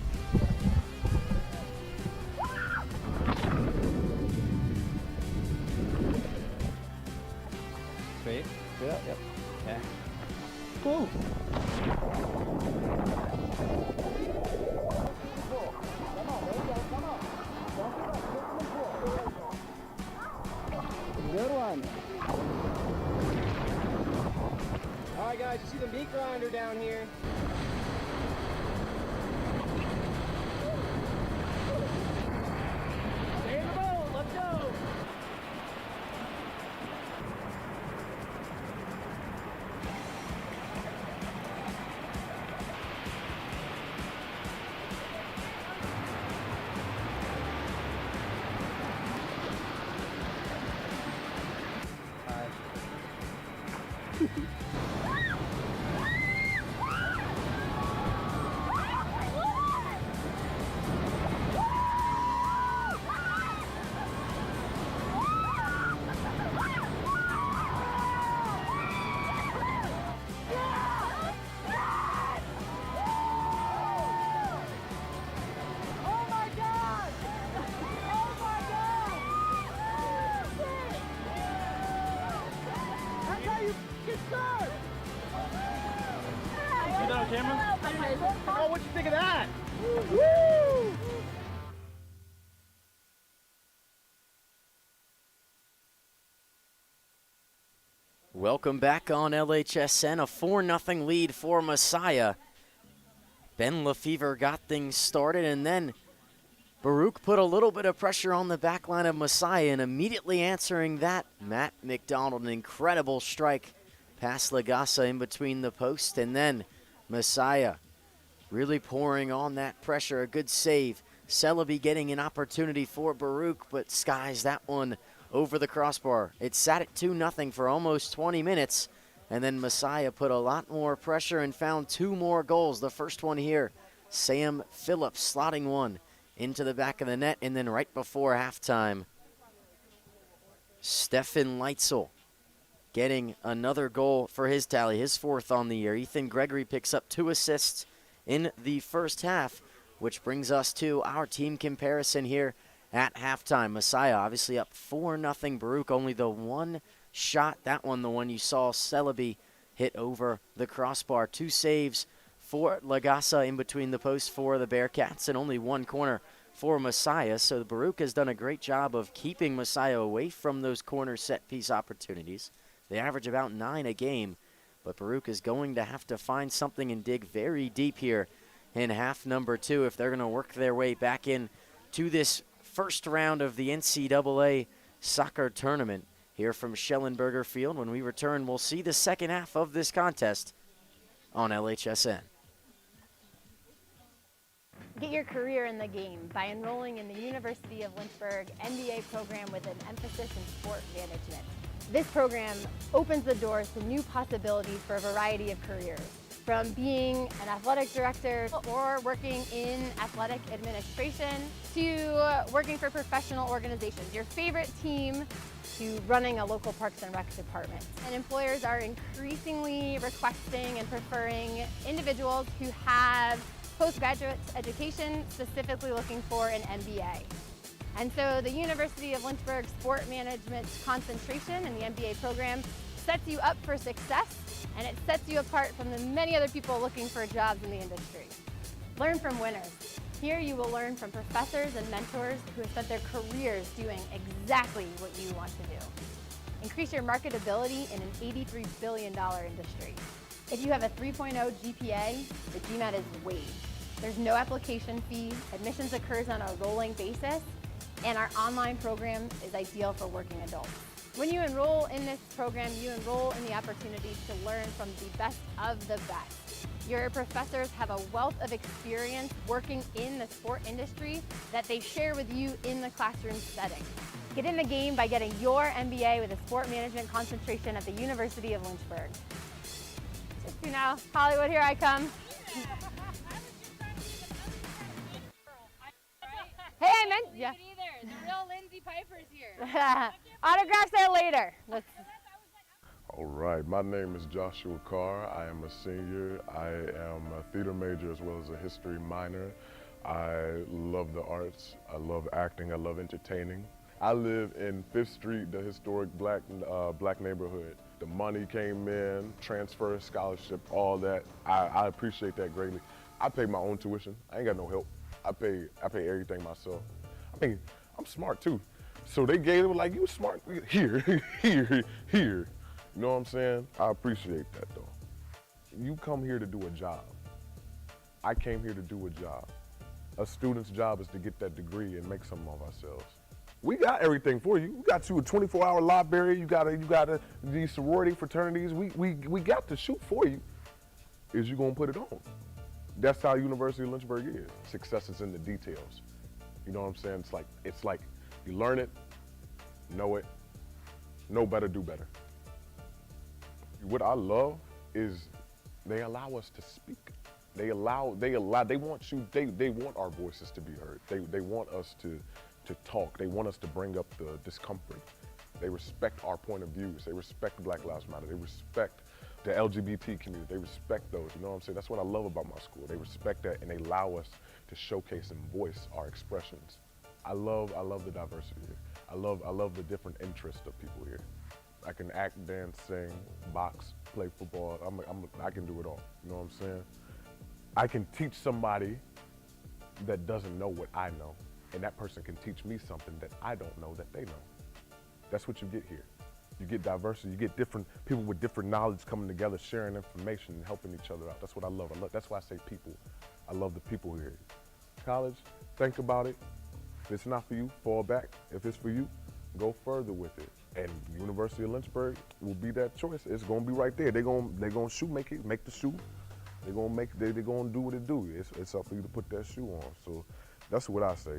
Sweet. Yep. Yeah. Cool. Good one. All right, guys, you see the meat grinder down here? Stay in the boat. Let's go. Camera? Oh, what you think of that? Woo! Welcome back on LHSN. A 4-0 lead for Messiah. Ben Lefevre got things started, and then Baruch put a little bit of pressure on the back line of Messiah, and immediately answering that, Matt McDonald, an incredible strike past Lagasa in between the post, and then Messiah really pouring on that pressure. A good save. Celebi getting an opportunity for Baruch, but skies that one over the crossbar. It sat at 2-0 for almost 20 minutes, and then Messiah put a lot more pressure and found 2 more goals. The first one here, Sam Phillips slotting one into the back of the net, and then right before halftime, Stefan Leitzel getting another goal for his tally, his 4th on the year. Ethan Gregory picks up 2 assists in the first half, which brings us to our team comparison here at halftime. Messiah obviously up 4-0. Baruch only the one shot. That one, the one you saw Celebi hit over the crossbar. 2 saves for Lagasa in between the posts for the Bearcats, and only 1 corner for Messiah. So Baruch has done a great job of keeping Messiah away from those corner set piece opportunities. They average about 9 a game, but Baruch is going to have to find something and dig very deep here in half number 2 if they're going to work their way back in to this first round of the NCAA soccer tournament here from Schellenberger Field. When we return, we'll see the second half of this contest on LHSN. Get your career in the game by enrolling in the University of Lynchburg MBA program with an emphasis in sport management. This program opens the doors to new possibilities for a variety of careers, from being an athletic director or working in athletic administration to working for professional organizations. Your favorite team to running a local Parks and Rec department. And employers are increasingly requesting and preferring individuals who have postgraduate education, specifically looking for an MBA. And so the University of Lynchburg Sport Management concentration in the MBA program sets you up for success, and it sets you apart from the many other people looking for jobs in the industry. Learn from winners. Here you will learn from professors and mentors who have spent their careers doing exactly what you want to do. Increase your marketability in an $83 billion industry. If you have a 3.0 GPA, the GMAT is waived. There's no application fee, admissions occurs on a rolling basis, and our online program is ideal for working adults. When you enroll in this program, you enroll in the opportunity to learn from the best of the best. Your professors have a wealth of experience working in the sport industry that they share with you in the classroom setting. Get in the game by getting your MBA with a sport management concentration at the University of Lynchburg. Just you now, Hollywood, here I come. Hey, I meant, yeah. The real Lindsay Piper's here. Autographs there later. All right, my name is Joshua Carr. I am a senior. I am a theater major as well as a history minor. I love the arts. I love acting. I love entertaining. I live in 5th Street, the historic black neighborhood. The money came in, transfer, scholarship, all that. I appreciate that greatly. I pay my own tuition. I ain't got no help. I pay everything myself. I mean, I'm smart too. So they gave it like, you smart, here. You know what I'm saying? I appreciate that though. You come here to do a job. I came here to do a job. A student's job is to get that degree and make something of ourselves. We got everything for you. We got you a 24-hour library. You got these sorority fraternities. We got the shoot for you. Is you gonna put it on? That's how University of Lynchburg is. Success is in the details. You know what I'm saying? It's like you learn it, know it, know better, do better. What I love is they allow us to speak. They want our voices to be heard. They want us to talk. They want us to bring up the discomfort. They respect our point of views. They respect Black Lives Matter. They respect the LGBT community. They respect those, you know what I'm saying? That's what I love about my school. They respect that and they allow us to showcase and voice our expressions. I love the diversity here. I love the different interests of people here. I can act, dance, sing, box, play football. I can do it all, you know what I'm saying? I can teach somebody that doesn't know what I know, and that person can teach me something that I don't know that they know. That's what you get here. You get diversity, you get different people with different knowledge coming together, sharing information and helping each other out. That's what I love. That's why I say people. I love the people here. College, think about it. If it's not for you, fall back. If it's for you, go further with it. And University of Lynchburg will be that choice. It's gonna be right there. They're gonna shoe, make the shoe. They're gonna do what it do. It's up for you to put that shoe on. So that's what I say.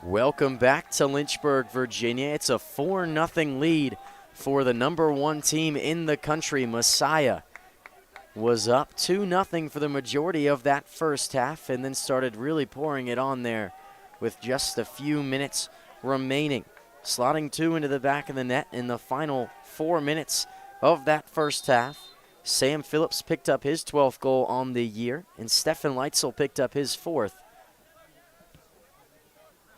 Welcome back to Lynchburg, Virginia. It's a 4-0 lead for the #1 team in the country. Messiah was up 2-0 for the majority of that first half and then started really pouring it on there with just a few minutes remaining. Slotting 2 into the back of the net in the final 4 minutes of that first half. Sam Phillips picked up his 12th goal on the year, and Stefan Leitzel picked up his 4th.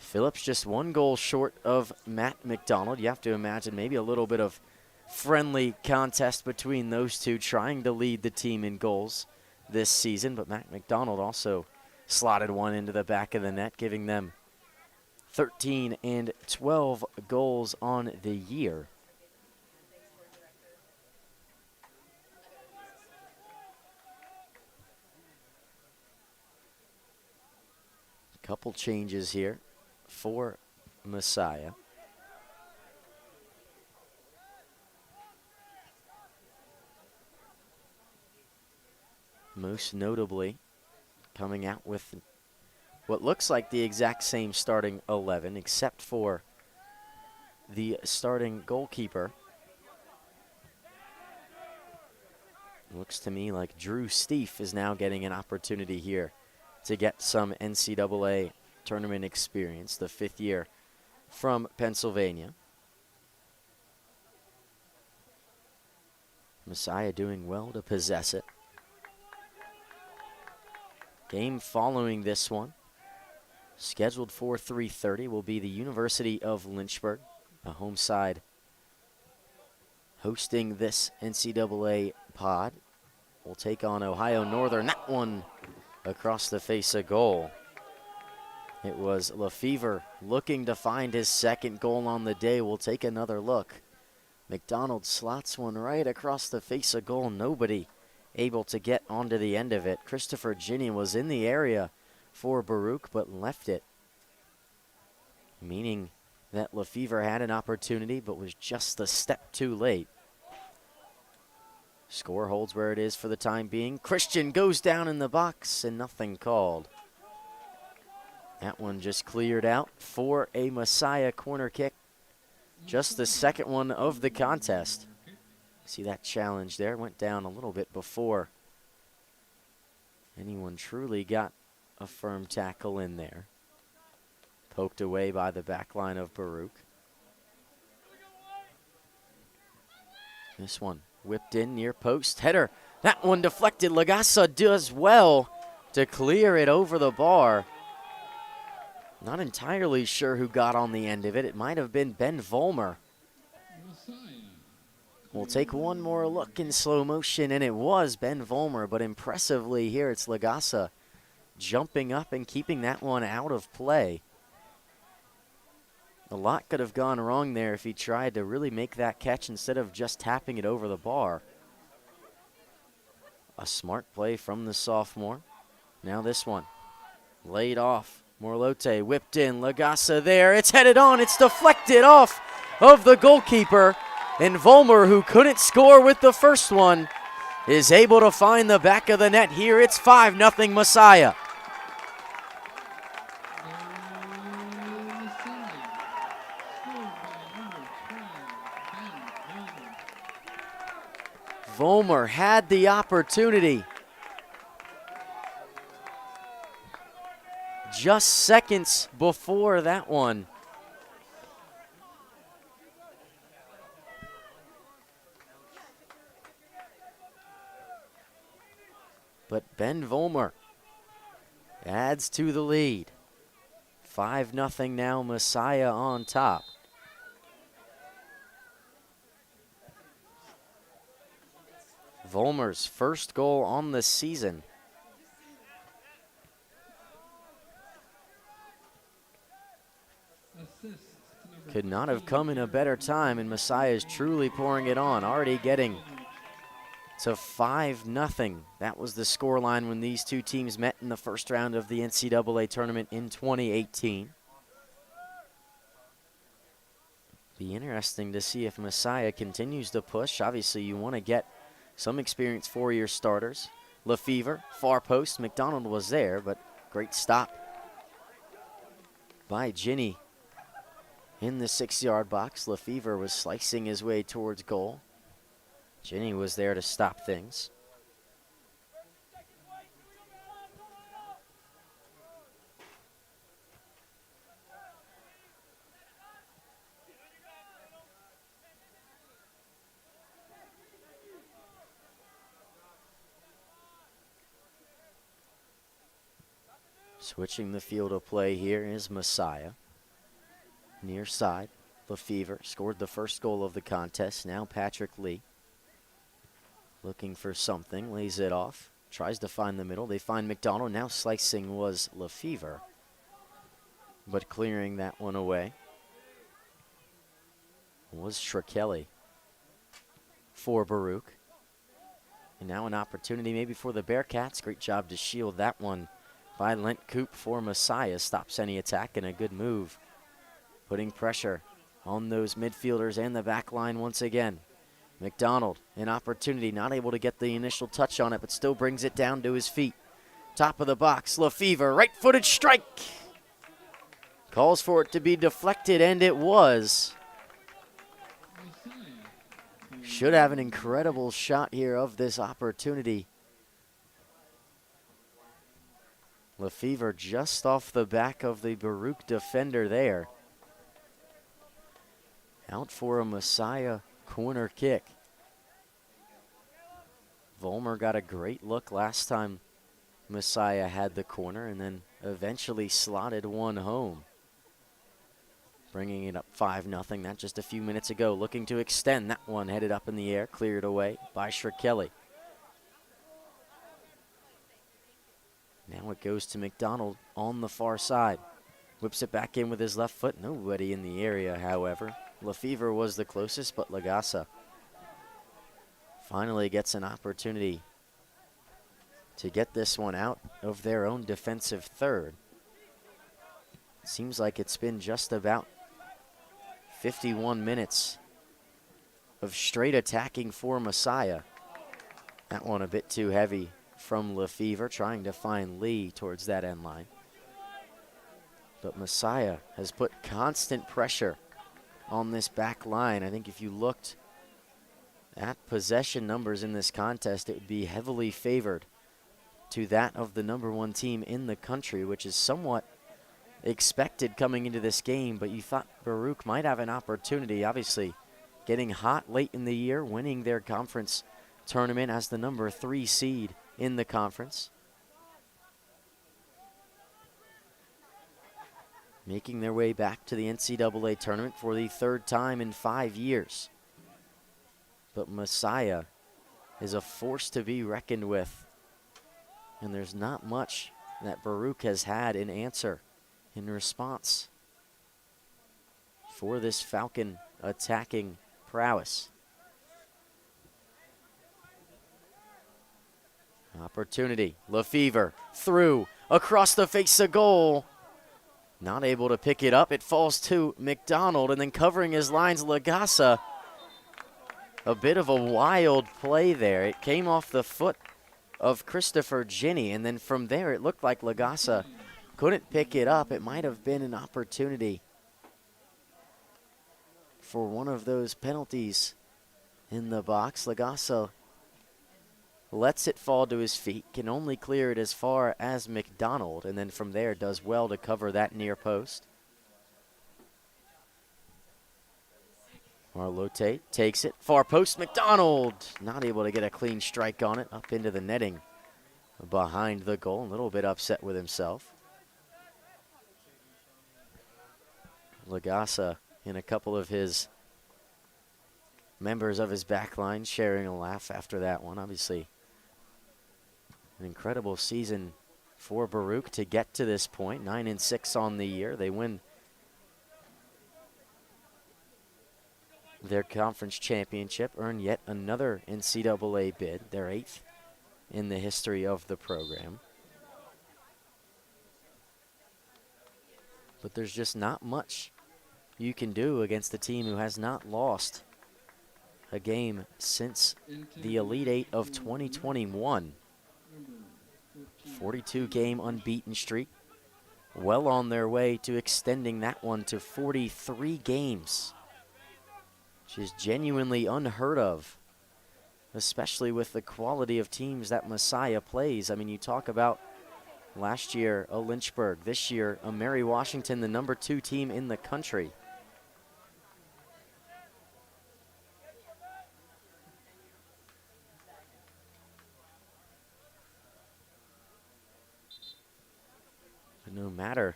Phillips just 1 goal short of Matt McDonald. You have to imagine maybe a little bit of friendly contest between those two, trying to lead the team in goals this season. But Matt McDonald also slotted 1 into the back of the net, giving them 13 and 12 goals on the year. Couple changes here for Messiah. Most notably, coming out with what looks like the exact same starting 11, except for the starting goalkeeper. Looks to me like Drew Steef is now getting an opportunity here to get some NCAA tournament experience, the 5th year from Pennsylvania. Messiah doing well to possess it. Game following this one, scheduled for 3:30, will be the University of Lynchburg, a home side hosting this NCAA pod. Will take on Ohio Northern. That one across the face of goal. It was Lefevre looking to find his second goal on the day. We'll take another look. McDonald slots one right across the face of goal. Nobody able to get onto the end of it. Christopher Ginny was in the area for Baruch, but left it, meaning that Lefevre had an opportunity but was just a step too late. Score holds where it is for the time being. Christian goes down in the box and nothing called. That one just cleared out for a Messiah corner kick. Just the second one of the contest. See that challenge there, went down a little bit before anyone truly got a firm tackle in there. Poked away by the back line of Baruch. This one whipped in near post, header. That one deflected. Lagasa does well to clear it over the bar. Not entirely sure who got on the end of it. It might have been Ben Vollmer. We'll take one more look in slow motion, and it was Ben Vollmer, but impressively here it's Lagasa jumping up and keeping that one out of play. A lot could have gone wrong there if he tried to really make that catch instead of just tapping it over the bar. A smart play from the sophomore. Now this one, laid off. Morlote whipped in, Lagasa there, it's headed on, it's deflected off of the goalkeeper, and Vollmer, who couldn't score with the first one, is able to find the back of the net here. It's 5-0 Messiah. Vollmer had the opportunity. Just seconds before that one. But Ben Vollmer adds to the lead. 5-0 now, Messiah on top. Vollmer's first goal on the season. Could not have come in a better time, and Messiah is truly pouring it on, already getting to 5-0. That was the scoreline when these two teams met in the first round of the NCAA tournament in 2018. Be interesting to see if Messiah continues to push. Obviously, you want to get some experience for your starters. Lefevre, far post. McDonald was there, but great stop by Ginny in the 6-yard box. Lefevre was slicing his way towards goal. Ginny was there to stop things. Switching the field of play here is Messiah. Near side, Lefevre scored the first goal of the contest. Now Patrick Lee looking for something, lays it off, tries to find the middle. They find McDonald. Now slicing was Lefevre, but clearing that one away was Shrekelly for Baruch. And now an opportunity maybe for the Bearcats. Great job to shield that one by Lent Coop for Messiah. Stops any attack and a good move. Putting pressure on those midfielders and the back line once again. McDonald, an opportunity, not able to get the initial touch on it, but still brings it down to his feet. Top of the box, Lefevre, right-footed strike. Calls for it to be deflected, and it was. Should have an incredible shot here of this opportunity. Lefevre just off the back of the Baruch defender there. Out for a Messiah corner kick. Vollmer got a great look last time Messiah had the corner and then eventually slotted one home. Bringing it up 5-0, that just a few minutes ago. Looking to extend that one, headed up in the air, cleared away by Shrikelli. Now it goes to McDonald on the far side. Whips it back in with his left foot. Nobody in the area, however. Lefevre was the closest, but Lagasa finally gets an opportunity to get this one out of their own defensive third. Seems like it's been just about 51 minutes of straight attacking for Messiah. That one a bit too heavy from Lefevre, trying to find Lee towards that end line. But Messiah has put constant pressure on this back line. I think if you looked at possession numbers in this contest, it would be heavily favored to that of the #1 team in the country, which is somewhat expected coming into this game, but you thought Baruch might have an opportunity. Obviously getting hot late in the year, winning their conference tournament as the #3 seed in the conference. Making their way back to the NCAA tournament for the 3rd time in 5 years. But Messiah is a force to be reckoned with. And there's not much that Baruch has had in answer, in response for this Falcon attacking prowess. Opportunity, Lefevre through, across the face of goal. Not able to pick it up. It falls to McDonald, and then covering his lines, Lagasa. A bit of a wild play there. It came off the foot of Christopher Ginny, and then from there it looked like Lagasa couldn't pick it up. It might have been an opportunity for one of those penalties in the box. Lagasa lets it fall to his feet, can only clear it as far as McDonald, and then from there does well to cover that near post. Marlotte takes it, far post, McDonald not able to get a clean strike on it, up into the netting behind the goal, a little bit upset with himself. Lagasa and a couple of his members of his back line sharing a laugh after that one. Obviously an incredible season for Baruch to get to this point. 9-6 on the year. They win their conference championship, earn yet another NCAA bid, their 8th in the history of the program. But there's just not much you can do against a team who has not lost a game since the Elite 8 of 2021. 42-game unbeaten streak. Well on their way to extending that one to 43 games. Which is genuinely unheard of, especially with the quality of teams that Messiah plays. I mean, you talk about last year a Lynchburg, this year a Mary Washington, the #2 team in the country. But no matter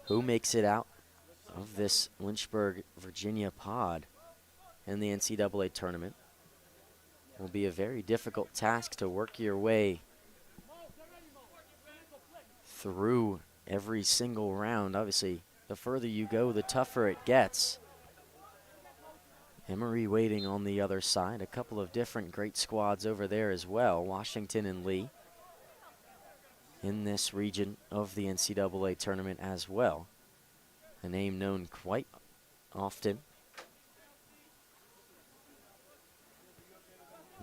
who makes it out of this Lynchburg, Virginia pod in the NCAA tournament, will be a very difficult task to work your way through every single round. Obviously, the further you go, the tougher it gets. Emory waiting on the other side. A couple of different great squads over there as well, Washington and Lee. in this region of the NCAA tournament as well. A name known quite often.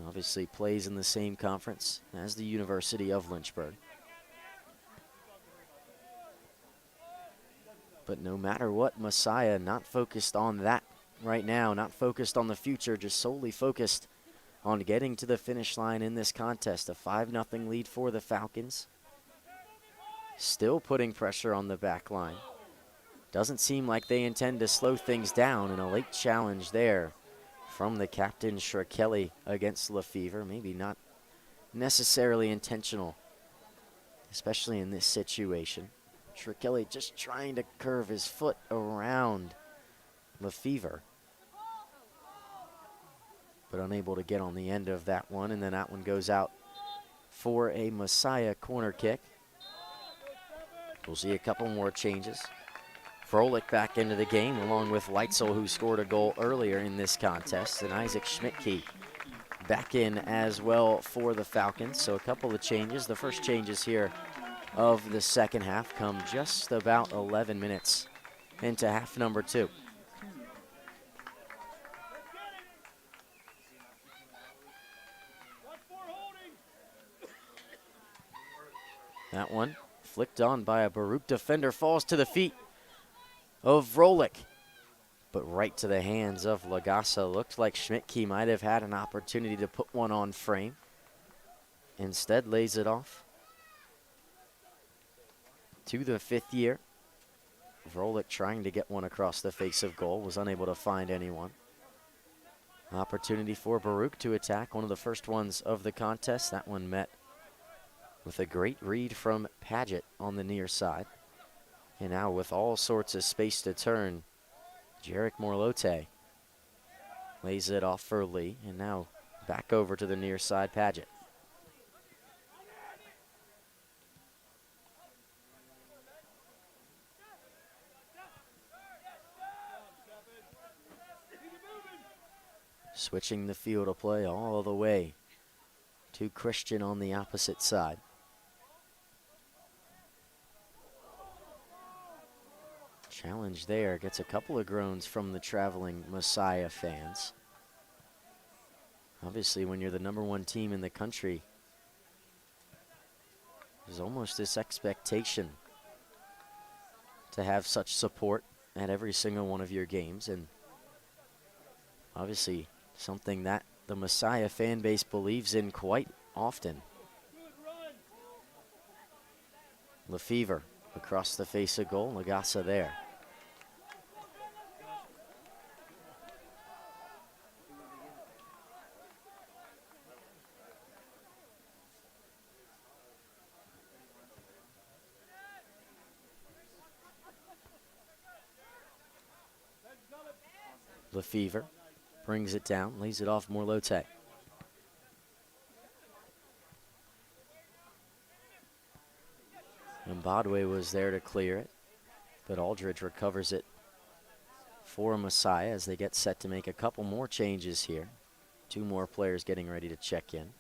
Obviously plays in the same conference as the University of Lynchburg. But no matter what, Messiah not focused on that right now, not focused on the future, just solely focused on getting to the finish line in this contest. A 5-0 lead for the Falcons. Still putting pressure on the back line. Doesn't seem like they intend to slow things down, and a late challenge there from the captain, Shrekeli, against Lefevre. Maybe not necessarily intentional, especially in this situation. Shrekeli just trying to curve his foot around Lefevre, but unable to get on the end of that one, and then that one goes out for a Messiah corner kick. We'll see a couple more changes. Froelich back into the game, along with Leitzel, who scored a goal earlier in this contest, and Isaac Schmidtke back in as well for the Falcons. So a couple of changes. The first changes here of the second half come just about 11 minutes into half number 2. That one flicked on by a Baruch defender, falls to the feet of Froelich, but right to the hands of Lagasa. Looked like Schmidtke might have had an opportunity to put one on frame. Instead lays it off to the 5th year. Froelich trying to get one across the face of goal, was unable to find anyone. Opportunity for Baruch to attack, one of the first ones of the contest. That one met with a great read from Paget on the near side. And now with all sorts of space to turn, Jarek Morlote lays it off for Lee, and now back over to the near side, Paget. Switching the field of play all the way to Christian on the opposite side. Challenge there, gets a couple of groans from the traveling Messiah fans. Obviously, when you're the #1 team in the country, there's almost this expectation to have such support at every single one of your games, and obviously something that the Messiah fan base believes in quite often. Lefevre across the face of goal, Lagasa there. Lefevre brings it down, lays it off Morlote. Mbadwe was there to clear it, but Aldridge recovers it for Messiah as they get set to make a couple more changes here. 2 more players getting ready to check in.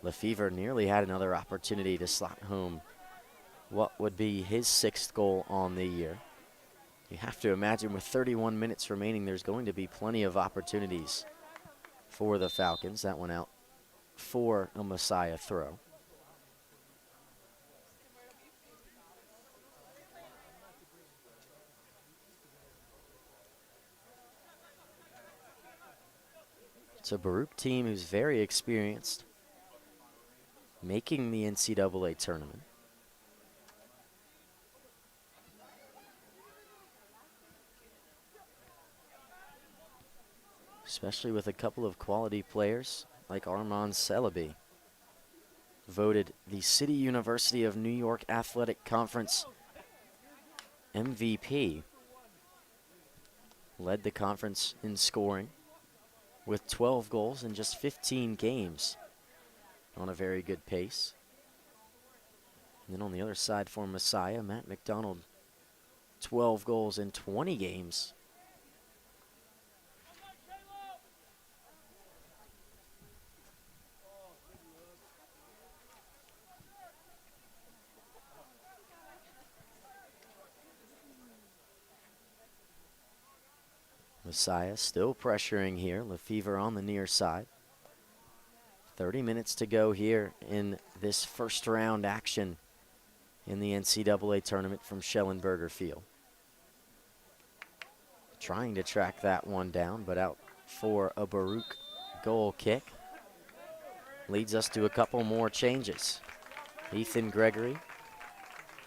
Lefevre nearly had another opportunity to slot home what would be his 6th goal on the year. You have to imagine with 31 minutes remaining, there's going to be plenty of opportunities for the Falcons. That one out for a Messiah throw. It's a Baruch team who's very experienced, making the NCAA tournament. Especially with a couple of quality players like Armand Celebi, voted the City University of New York Athletic Conference MVP. Led the conference in scoring with 12 goals in just 15 games, on a very good pace. And then on the other side for Messiah, Matt McDonald, 12 goals in 20 games. Messiah still pressuring here. Lefevre on the near side. 30 minutes to go here in this first round action in the NCAA tournament from Schellenberger Field. Trying to track that one down, but out for a Baruch goal kick. Leads us to a couple more changes. Ethan Gregory,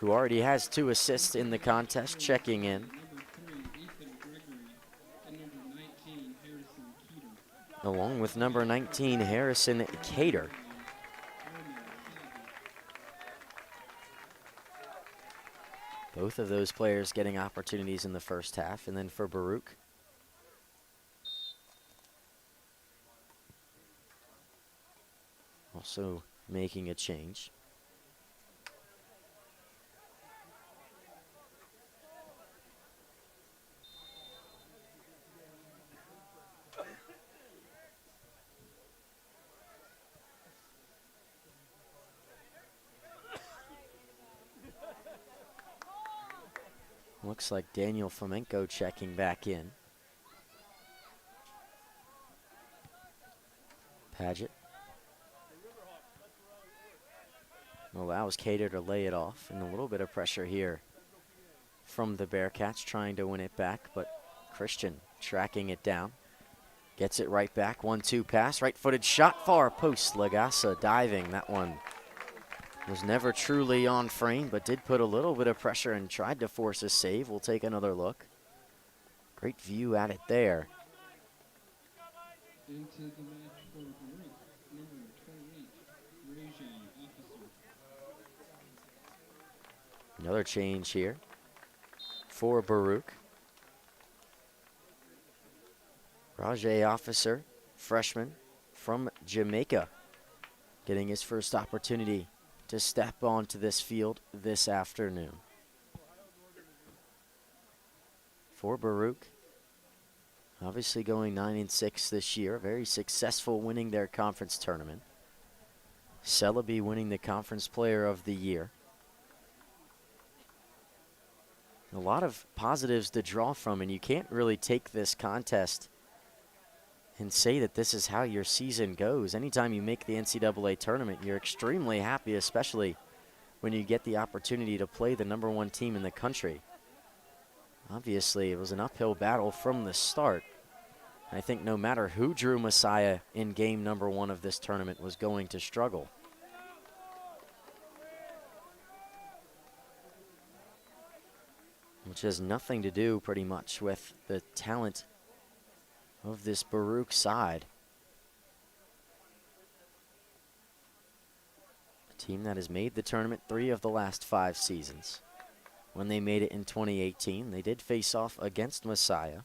who already has 2 assists in the contest, checking in. Along with number 19, Harrison Cater. Both of those players getting opportunities in the first half. And then for Baruch, also making a change. Looks like Daniel Fomenko checking back in. Paget allows Cater to lay it off, and a little bit of pressure here from the Bearcats trying to win it back, but Christian tracking it down. Gets it right back, 1-2 pass, right-footed shot, far post. Lagasa diving, that one was never truly on frame, but did put a little bit of pressure and tried to force a save. We'll take another look. Great view at it there. Into the match for Baruch, number 28, Rajay Officer. Another change here for Baruch. Rajay Officer, freshman from Jamaica, getting his first opportunity to step onto this field this afternoon. For Baruch, obviously going 9-6 this year, very successful winning their conference tournament. Celebi winning the Conference Player of the Year. A lot of positives to draw from, and you can't really take this contest and say that this is how your season goes. Anytime you make the NCAA tournament, you're extremely happy, especially when you get the opportunity to play the #1 team in the country. Obviously, it was an uphill battle from the start. I think no matter who drew Messiah in game #1 of this tournament was going to struggle. Which has nothing to do pretty much with the talent of this Baruch side. A team that has made the tournament 3 of the last 5 seasons. When they made it in 2018, they did face off against Messiah.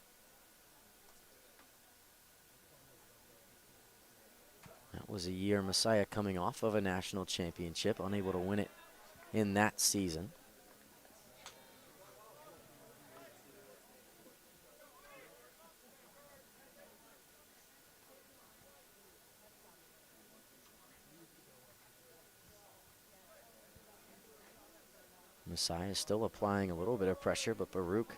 That was a year Messiah coming off of a national championship, unable to win it in that season. Messiah is still applying a little bit of pressure, but Baruch,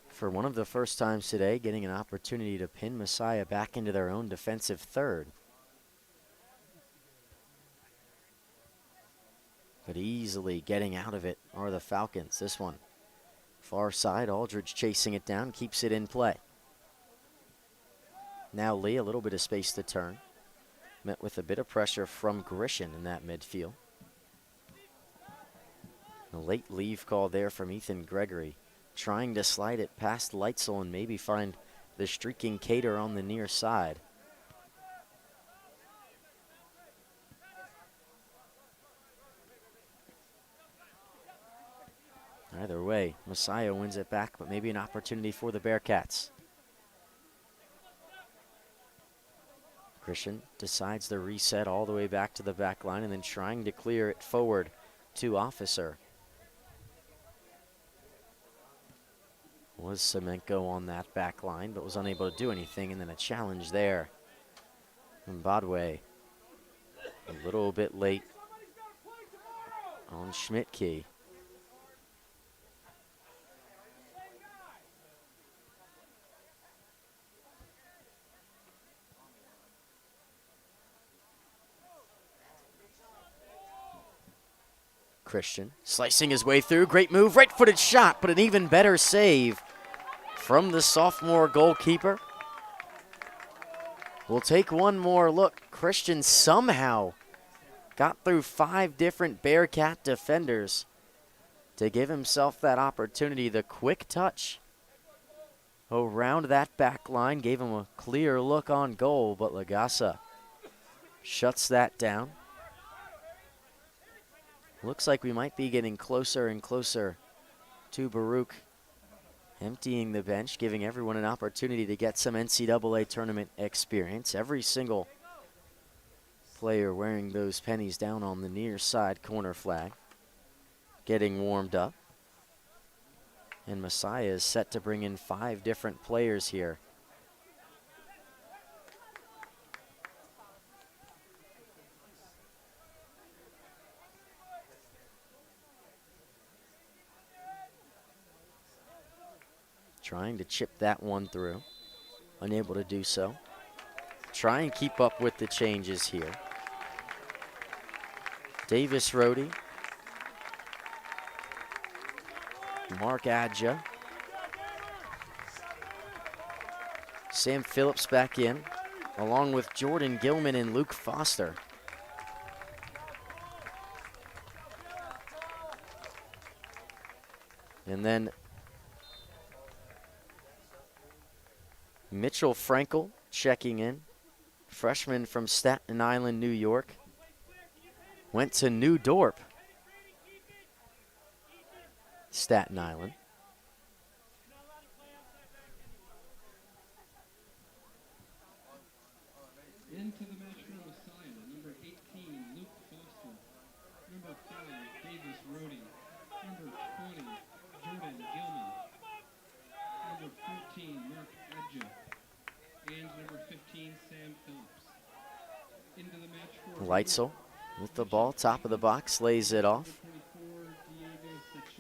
for one of the first times today, getting an opportunity to pin Messiah back into their own defensive third. But easily getting out of it are the Falcons. This one, far side, Aldridge chasing it down, keeps it in play. Now Lee, a little bit of space to turn. Met with a bit of pressure from Grisham in that midfield. A late leave call there from Ethan Gregory, trying to slide it past Leitzel and maybe find the streaking Cater on the near side. Either way, Messiah wins it back, but maybe an opportunity for the Bearcats. Grisham decides to reset all the way back to the back line and then trying to clear it forward to Officer. Was Semenko on that back line, but was unable to do anything, and then a challenge there from Bodway. A little bit late on Schmidtke. Christian slicing his way through. Great move, right-footed shot, but an even better save from the sophomore goalkeeper. We'll take one more look. Christian somehow got through 5 different Bearcat defenders to give himself that opportunity. The quick touch around that back line gave him a clear look on goal, but Lagasa shuts that down. Looks like we might be getting closer and closer to Baruch emptying the bench, giving everyone an opportunity to get some NCAA tournament experience. Every single player wearing those pennies down on the near side corner flag getting warmed up. And Messiah is set to bring in 5 different players here. Trying to chip that one through. Unable to do so. Try and keep up with the changes here. Davis Rohde. Mark Adja. Sam Phillips back in, along with Jordan Gilman and Luke Foster. And then Mitchell Frankel checking in, freshman from Staten Island, New York. Went to New Dorp, Staten Island. Into the match for Messiah, number 18, Luke Foster. Number 5, Davis Rohde. Number 20, Jordan Gilman. Number 14, Mark Adja. And number 15, Sam Phillips. Into the match for Leitzel with the ball, top of the box, lays it off.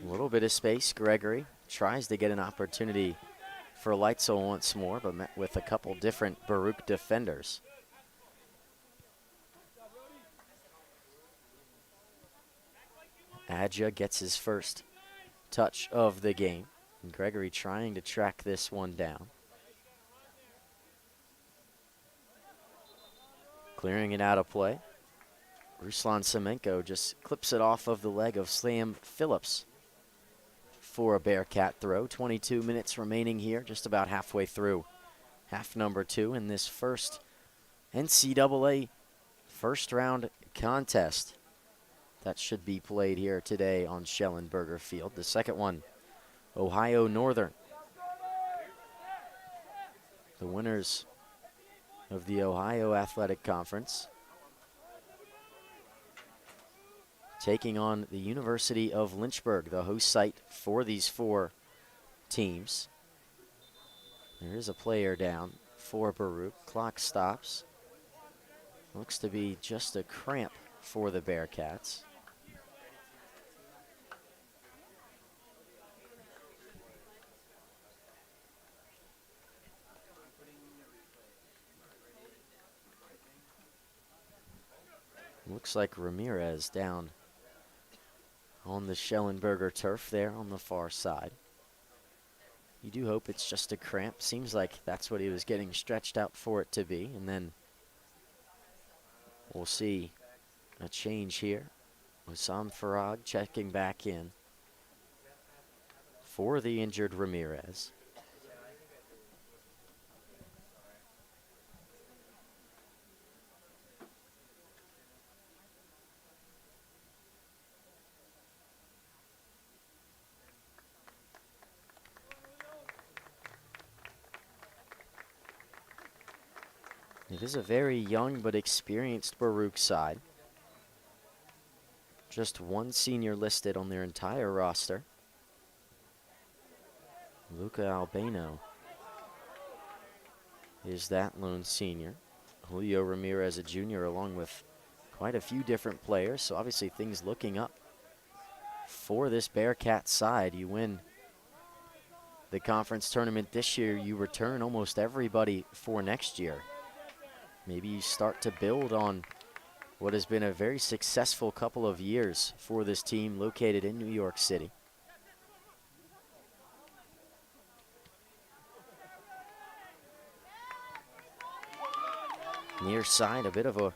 A little bit of space. Gregory tries to get an opportunity for Leitzel once more, but met with a couple different Baruch defenders. Adja gets his first touch of the game. And Gregory trying to track this one down. Clearing it out of play. Ruslan Semenko just clips it off of the leg of Sam Phillips for a Bearcat throw. 22 minutes remaining here, just about halfway through half number 2 in this first NCAA first round contest that should be played here today on Schellenberger Field. The second one, Ohio Northern. The winners of the Ohio Athletic Conference taking on the University of Lynchburg, the host site for these 4 teams. There is a player down for Baruch. Clock stops. Looks to be just a cramp for the Bearcats. Looks like Ramirez down on the Schellenberger turf there on the far side. You do hope it's just a cramp. Seems like that's what he was getting stretched out for it to be. And then we'll see a change here. Wissam Farag checking back in for the injured Ramirez. It is a very young but experienced Baruch side. Just one senior listed on their entire roster. Luca Albano is that lone senior. Julio Ramirez, a junior, along with quite a few different players. So obviously things looking up for this Bearcat side. You win the conference tournament this year, you return almost everybody for next year. Maybe you start to build on what has been a very successful couple of years for this team located in New York City. Near side, a bit of a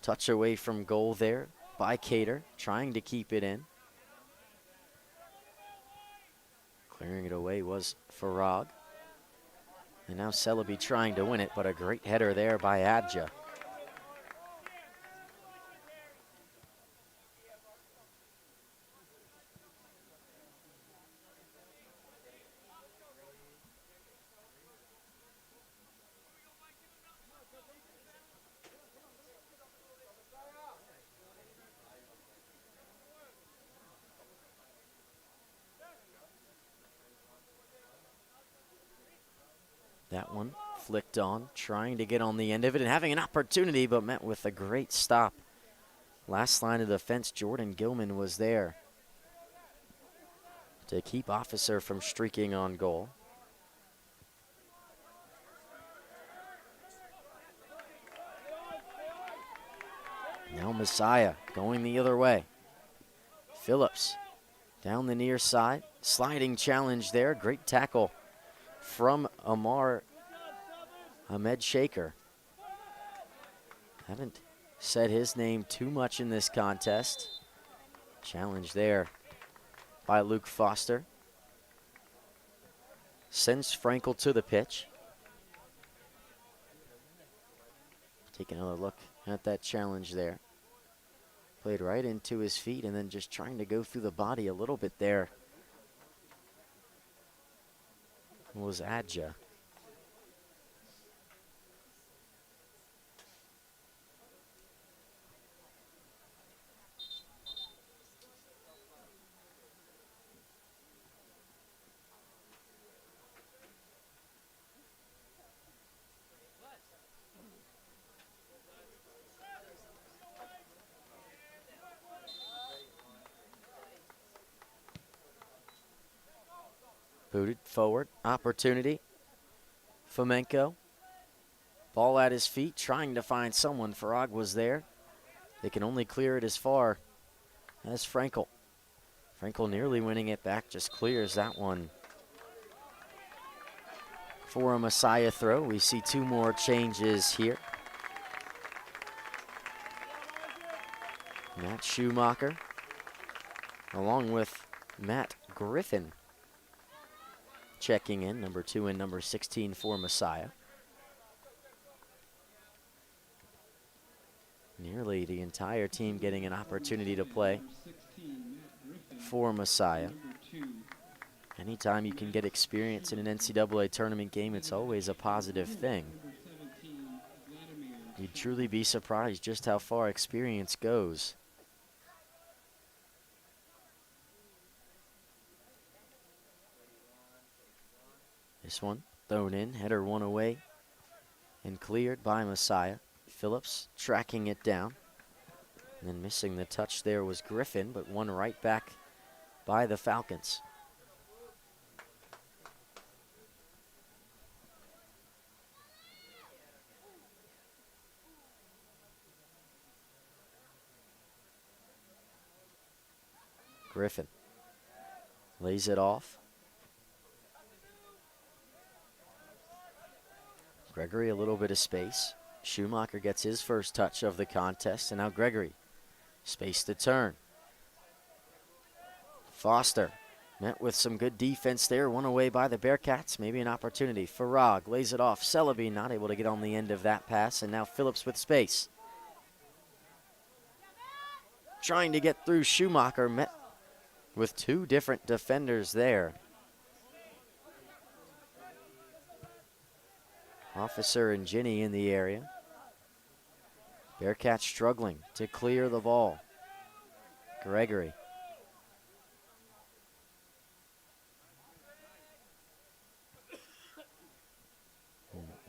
touch away from goal there by Cater, trying to keep it in. Clearing it away was Farag. And now Celebi trying to win it, but a great header there by Adja. That one flicked on, trying to get on the end of it and having an opportunity, but met with a great stop. Last line of defense, Jordan Gilman was there to keep Officer from streaking on goal. Now Messiah going the other way. Phillips down the near side, sliding challenge there, great tackle from Amar Ahmed Shaker. Haven't said his name too much in this contest. Challenge there by Luke Foster. Sends Frankel to the pitch. Take another look at that challenge there. Played right into his feet and then just trying to go through the body a little bit there was Adja. Booted forward, opportunity. Fomenko, ball at his feet, trying to find someone. Farag was there. They can only clear it as far as Frankel. Frankel nearly winning it back, just clears that one. For a Messiah throw, we see two more changes here. Matt Schumacher, along with Matt Griffin, checking in, number 2 and number 16 for Messiah. Nearly the entire team getting an opportunity to play for Messiah. Anytime you can get experience in an NCAA tournament game, it's always a positive thing. You'd truly be surprised just how far experience goes. This one thrown in, header one away and cleared by Messiah. Phillips tracking it down. And then missing the touch there was Griffin, but one right back by the Falcons. Griffin lays it off. Gregory a little bit of space. Schumacher gets his first touch of the contest, and now Gregory. Space to turn. Foster met with some good defense there. One away by the Bearcats. Maybe an opportunity. Farag lays it off. Celebi not able to get on the end of that pass, and now Phillips with space. Trying to get through Schumacher, met with two different defenders there. Officer and Ginny in the area. Bearcats struggling to clear the ball. Gregory.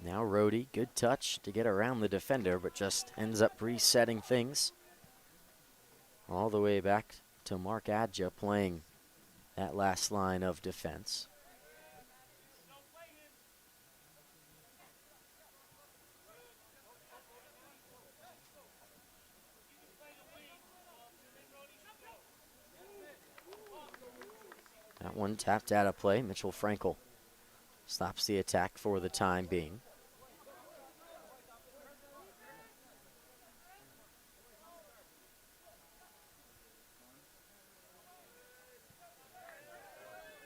Now Rhodey, good touch to get around the defender, but just ends up resetting things. All the way back to Mark Adja playing that last line of defense. That one tapped out of play. Mitchell Frankel stops the attack for the time being.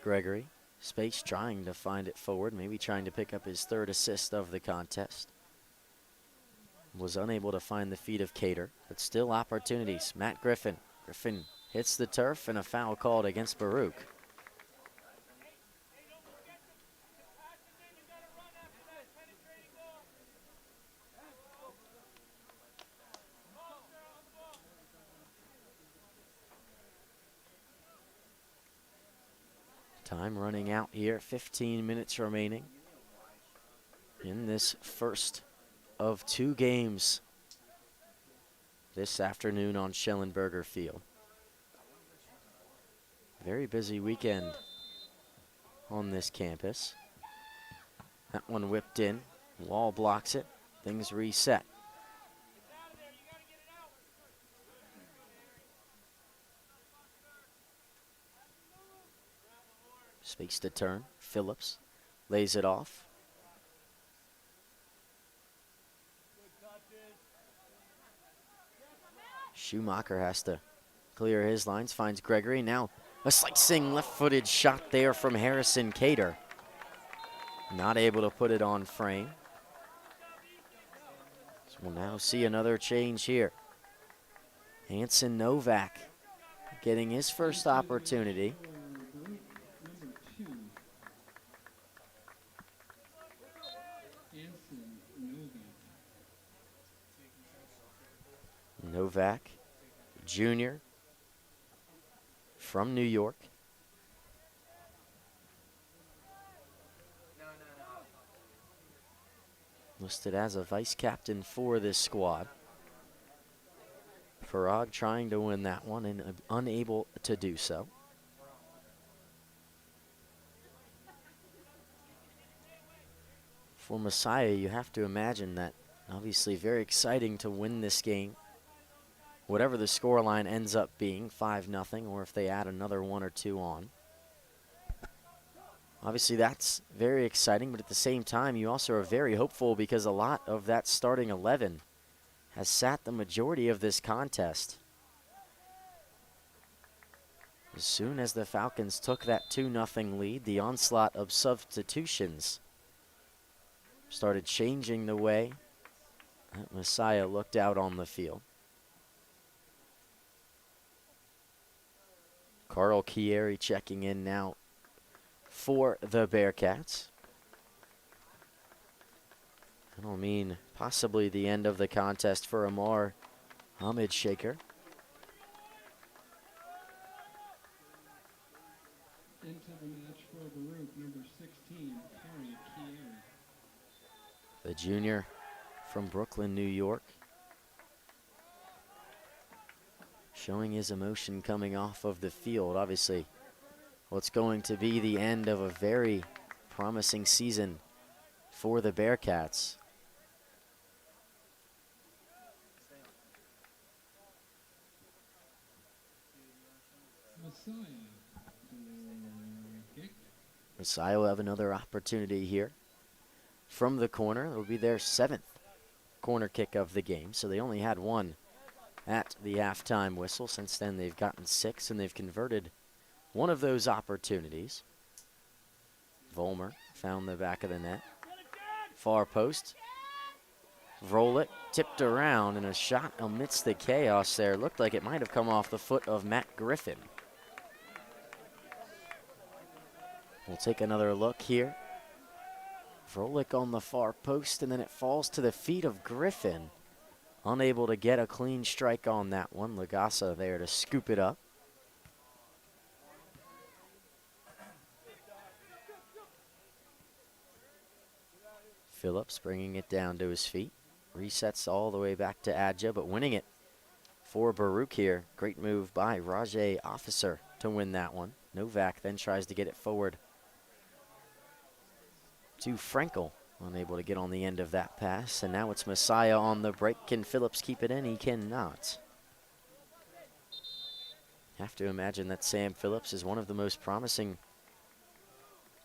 Gregory, space, trying to find it forward, maybe trying to pick up his third assist of the contest. Was unable to find the feet of Cater, but still opportunities. Matt Griffin. Griffin hits the turf and a foul called against Baruch. Time running out here, 15 minutes remaining in this first of 2 games this afternoon on Schellenberger Field. Very busy weekend on this campus. That one whipped in, Wall blocks it, things reset. Space to turn, Phillips lays it off. Schumacher has to clear his lines, finds Gregory. Now a slicing left-footed shot there from Harrison Cater. Not able to put it on frame. So we'll now see another change here. Hanson Novak getting his first opportunity. Novak, junior from New York. Listed as a vice captain for this squad. Farag trying to win that one and unable to do so. For Messiah, you have to imagine that obviously very exciting to win this game. Whatever the scoreline ends up being, 5-0, or if they add another 1 or 2 on. Obviously that's very exciting, but at the same time you also are very hopeful because a lot of that starting 11 has sat the majority of this contest. As soon as the Falcons took that 2-0 lead, the onslaught of substitutions started changing the way that Messiah looked out on the field. Carl Chieri checking in now for the Bearcats. That'll mean possibly the end of the contest for Amar Hamid Shaker. Into the match for Baruch, number 16, Carl Chieri. The junior from Brooklyn, New York. Showing his emotion coming off of the field. Obviously, what's going to be the end of a very promising season for the Bearcats. Messiah will have another opportunity here from the corner. It will be their 7th corner kick of the game, so they only had 1 at the halftime whistle. Since then, they've gotten 6, and they've converted one of those opportunities. Volmer found the back of the net. Far post. Vrolik tipped around, and a shot amidst the chaos there. Looked like it might have come off the foot of Matt Griffin. We'll take another look here. Vrolik on the far post, and then it falls to the feet of Griffin. Unable to get a clean strike on that one. Lagasa there to scoop it up. Phillips bringing it down to his feet. Resets all the way back to Adja, but winning it for Baruch here. Great move by Rajay Officer to win that one. Novak then tries to get it forward to Frankel. Unable to get on the end of that pass, and now it's Messiah on the break. Can Phillips keep it in? He cannot. Have to imagine that Sam Phillips is one of the most promising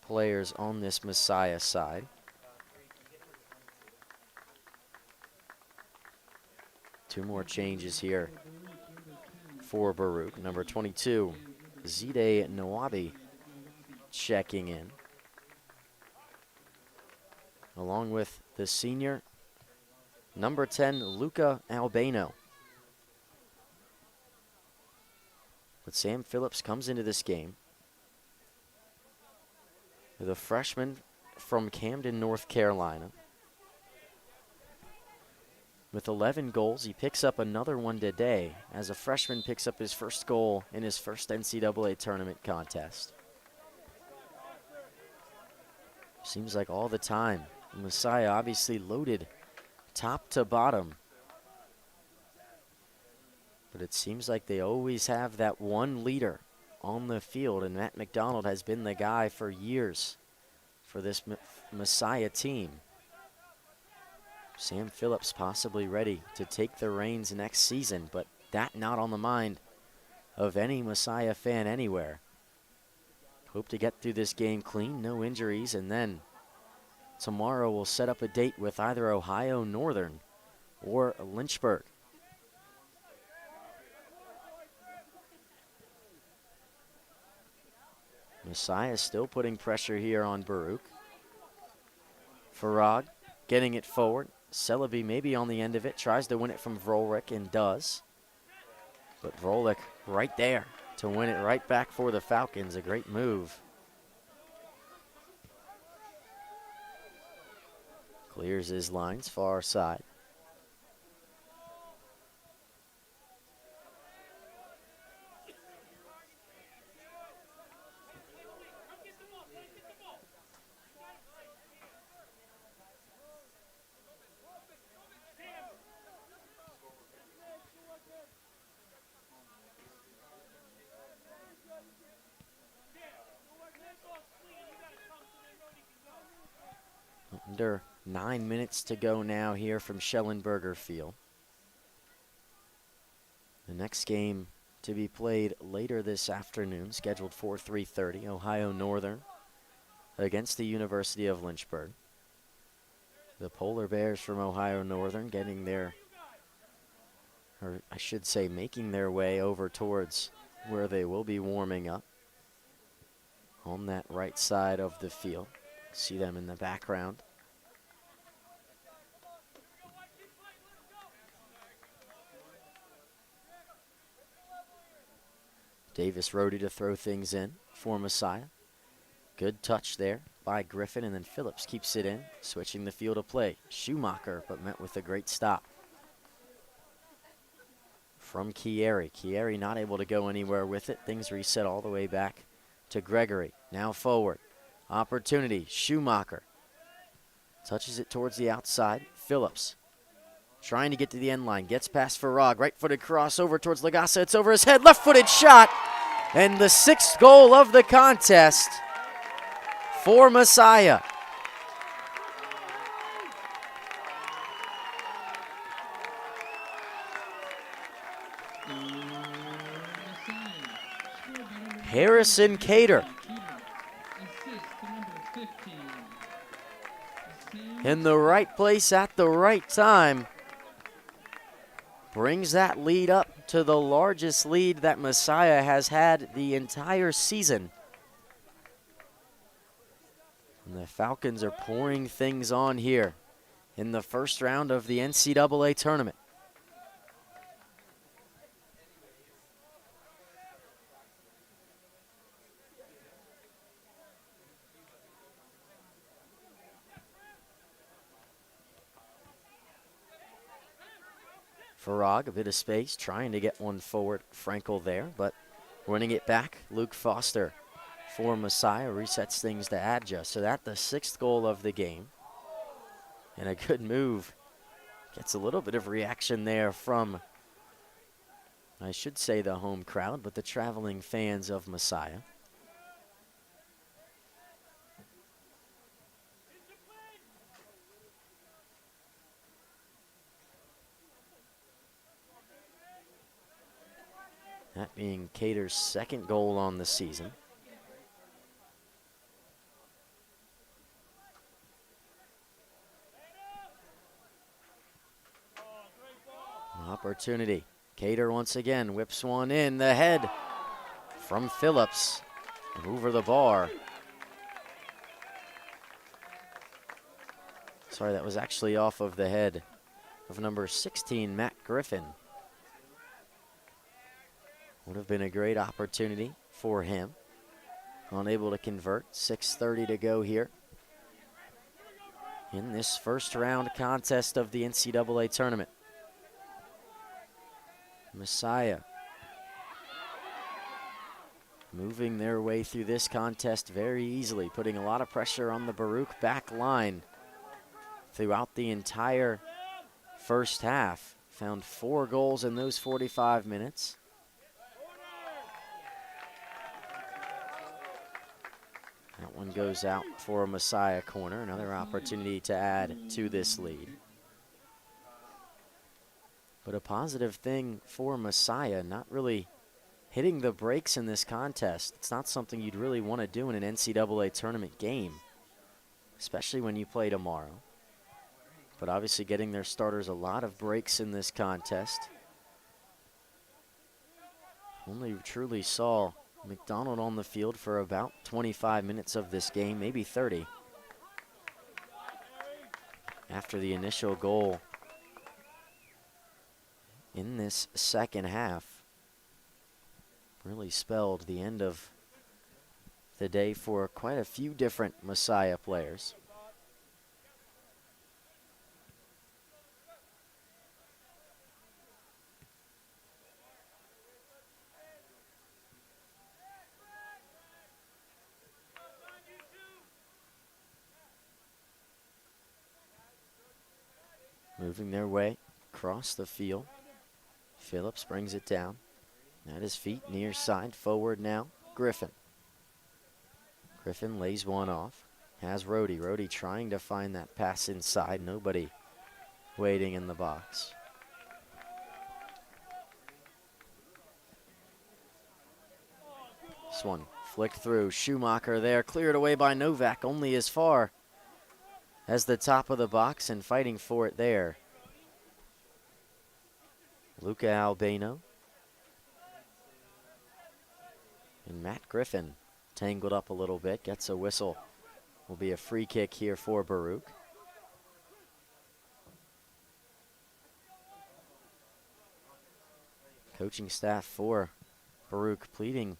players on this Messiah side. Two more changes here for Baruch. Number 22, Zide Nawabi checking in, along with the senior, number 10, Luca Albano. But Sam Phillips comes into this game with a freshman from Camden, North Carolina. With 11 goals, he picks up another one today as a freshman picks up his first goal in his first NCAA tournament contest. Seems like all the time. Messiah obviously loaded top to bottom. But it seems like they always have that one leader on the field, and Matt McDonald has been the guy for years for this Messiah team. Sam Phillips possibly ready to take the reins next season, but that not on the mind of any Messiah fan anywhere. Hope to get through this game clean, no injuries, and then tomorrow we'll set up a date with either Ohio Northern or Lynchburg. Messiah still putting pressure here on Baruch. Farag getting it forward. Celebi maybe on the end of it, tries to win it from Vrolik and does. But Vrolik right there to win it right back for the Falcons. A great move. Clears his lines, far side. Under 9 minutes to go now here from Schellenberger Field. The next game to be played later this afternoon, scheduled for 3:30, Ohio Northern against the University of Lynchburg. The Polar Bears from Ohio Northern getting their, or I should say making their way over towards where they will be warming up on that right side of the field. See them in the background. Davis Rhodey to throw things in for Messiah. Good touch there by Griffin, and then Phillips keeps it in, switching the field of play. Schumacher, but met with a great stop from Chieri. Chieri not able to go anywhere with it. Things reset all the way back to Gregory. Now forward. Opportunity. Schumacher touches it towards the outside. Phillips trying to get to the end line. Gets past Farag. Right-footed cross over towards Lagasa. It's over his head. Left-footed shot. And the 6th goal of the contest for Messiah. Harrison Cater. In the right place at the right time. Brings that lead up to the largest lead that Messiah has had the entire season. And the Falcons are pouring things on here in the first round of the NCAA tournament. Farag, a bit of space, trying to get one forward. Frankel there, but winning it back. Luke Foster for Messiah resets things to Adja. So that's the 6th goal of the game. And a good move. Gets a little bit of reaction there from, I should say, the home crowd, but the traveling fans of Messiah. That being Cater's 2nd goal on the season. opportunity. Cater once again whips one in the head from Phillips over the bar. Sorry, that was actually off of the head of number 16, Matt Griffin. Would have been a great opportunity for him. Unable to convert. 6:30 to go here in this first round contest of the NCAA tournament. Messiah moving their way through this contest very easily, putting a lot of pressure on the Baruch back line throughout the entire first half. Found 4 goals in those 45 minutes. That one goes out for a Messiah corner. Another opportunity to add to this lead. But a positive thing for Messiah, not really hitting the brakes in this contest. It's not something you'd really want to do in an NCAA tournament game, especially when you play tomorrow. But obviously getting their starters a lot of breaks in this contest. Only truly saw McDonald on the field for about 25 minutes of this game, maybe 30. After the initial goal in this second half really spelled the end of the day for quite a few different Messiah players. Moving their way across the field. Phillips brings it down. At his feet, near side, forward now, Griffin. Griffin lays one off. Has Rhodey. Rhodey trying to find that pass inside. Nobody waiting in the box. This one flicked through. Schumacher there, cleared away by Novak, only as far as the top of the box and fighting for it there. Luca Albano. And Matt Griffin tangled up a little bit, gets a whistle. Will be a free kick here for Baruch. Coaching staff for Baruch pleading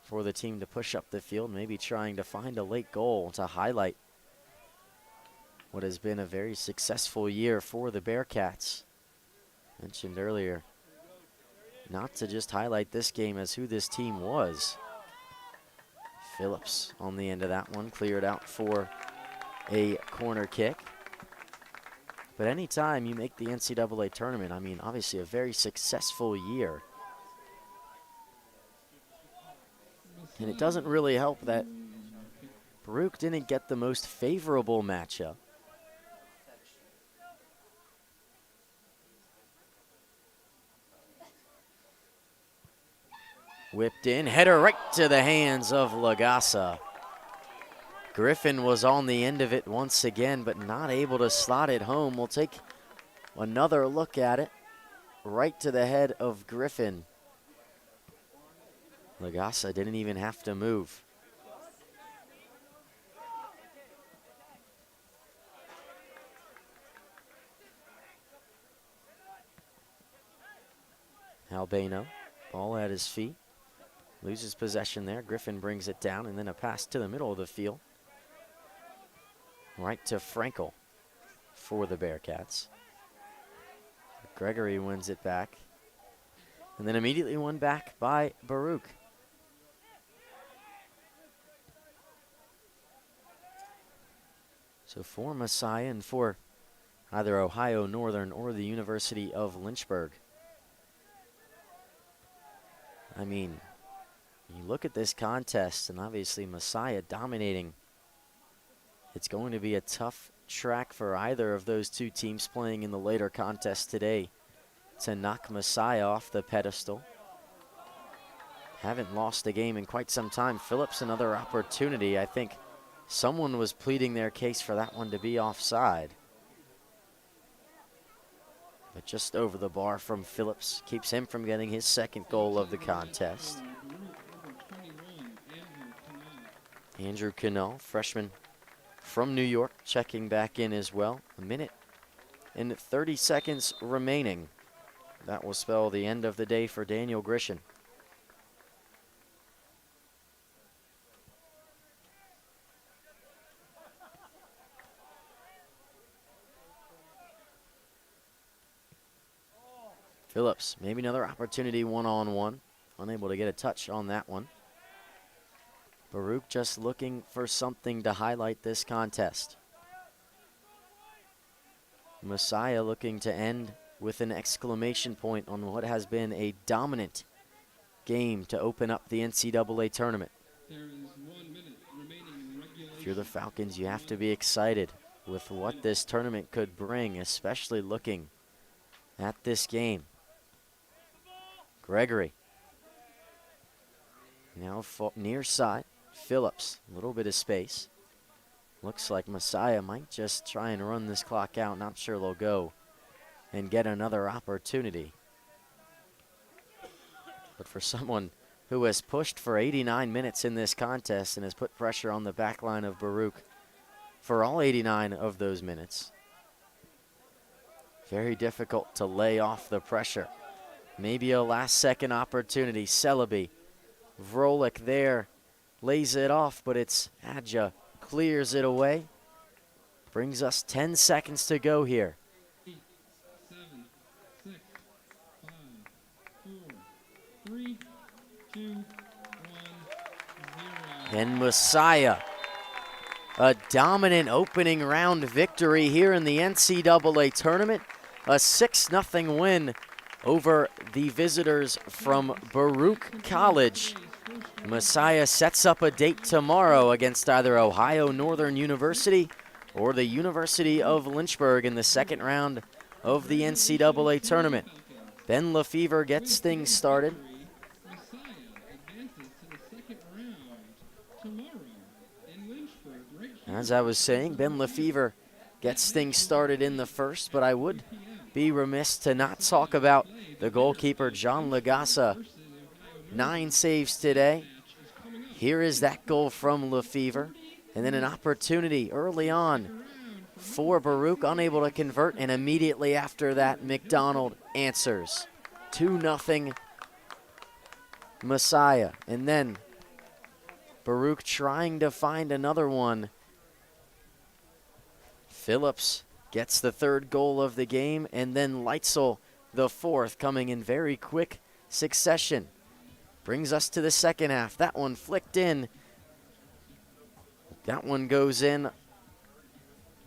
for the team to push up the field, maybe trying to find a late goal to highlight what has been a very successful year for the Bearcats. Mentioned earlier, not to just highlight this game as who this team was. Phillips on the end of that one, cleared out for a corner kick. But anytime you make the NCAA tournament, I mean, obviously a very successful year. And it doesn't really help that Baruch didn't get the most favorable matchup. Whipped in, header right to the hands of Lagasa. Griffin was on the end of it once again, but not able to slot it home. We'll take another look at it. Right to the head of Griffin. Lagasa didn't even have to move. Albano, ball at his feet. Loses possession there. Griffin brings it down, and then a pass to the middle of the field. Right to Frankel for the Bearcats. Gregory wins it back. And then immediately won back by Baruch. So for Messiah and for either Ohio Northern or the University of Lynchburg. I mean, you look at this contest, and obviously Messiah dominating. It's going to be a tough track for either of those two teams playing in the later contest today to knock Messiah off the pedestal. Haven't lost a game in quite some time. Phillips, another opportunity. I think someone was pleading their case for that one to be offside. But just over the bar from Phillips. Keeps him from getting his second goal of the contest. Andrew Cannell, freshman from New York, checking back in as well. A minute and 30 seconds remaining. That will spell the end of the day for Daniel Grisham. Phillips, maybe another opportunity one-on-one. Unable to get a touch on that one. Baruch just looking for something to highlight this contest. Messiah looking to end with an exclamation point on what has been a dominant game to open up the NCAA tournament. If you're the Falcons, you have to be excited with what this tournament could bring, especially looking at this game. Gregory. Now near side. Phillips, a little bit of space. Looks like Messiah might just try and run this clock out. Not sure they'll go and get another opportunity. But for someone who has pushed for 89 minutes in this contest and has put pressure on the back line of Baruch for all 89 of those minutes, very difficult to lay off the pressure. Maybe a last-second opportunity. Celebi, Vrolik there, lays it off, but it's Adja clears it away. Brings us 10 seconds to go here. 8, 7, 6, 5, 4, 3, 2, 1, 0. And Messiah, a dominant opening round victory here in the NCAA tournament. A 6-0 win over the visitors from Baruch College. Messiah sets up a date tomorrow against either Ohio Northern University or the University of Lynchburg in the second round of the NCAA tournament. Ben Lefevre gets things started. As I was saying, Ben Lefevre gets things started in the first, but I would be remiss to not talk about the goalkeeper, John Lagassa. 9 saves today. Here is that goal from Lefevre. And then an opportunity early on for Baruch, unable to convert, and immediately after that, McDonald answers. 2-0 Messiah. And then Baruch trying to find another one. Phillips gets the third goal of the game, and then Leitzel the fourth, coming in very quick succession. Brings us to the second half. That one flicked in. That one goes in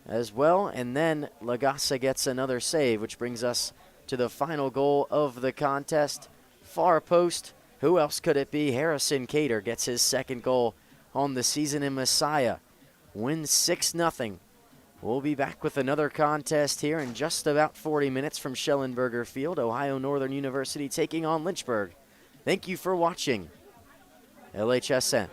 as well, and then Lagassa gets another save, which brings us to the final goal of the contest. Far post. Who else could it be? Harrison Cater gets his second goal on the season, and Messiah wins 6-0. We'll be back with another contest here in just about 40 minutes from Schellenberger Field. Ohio Northern University taking on Lynchburg. Thank you for watching LHSN.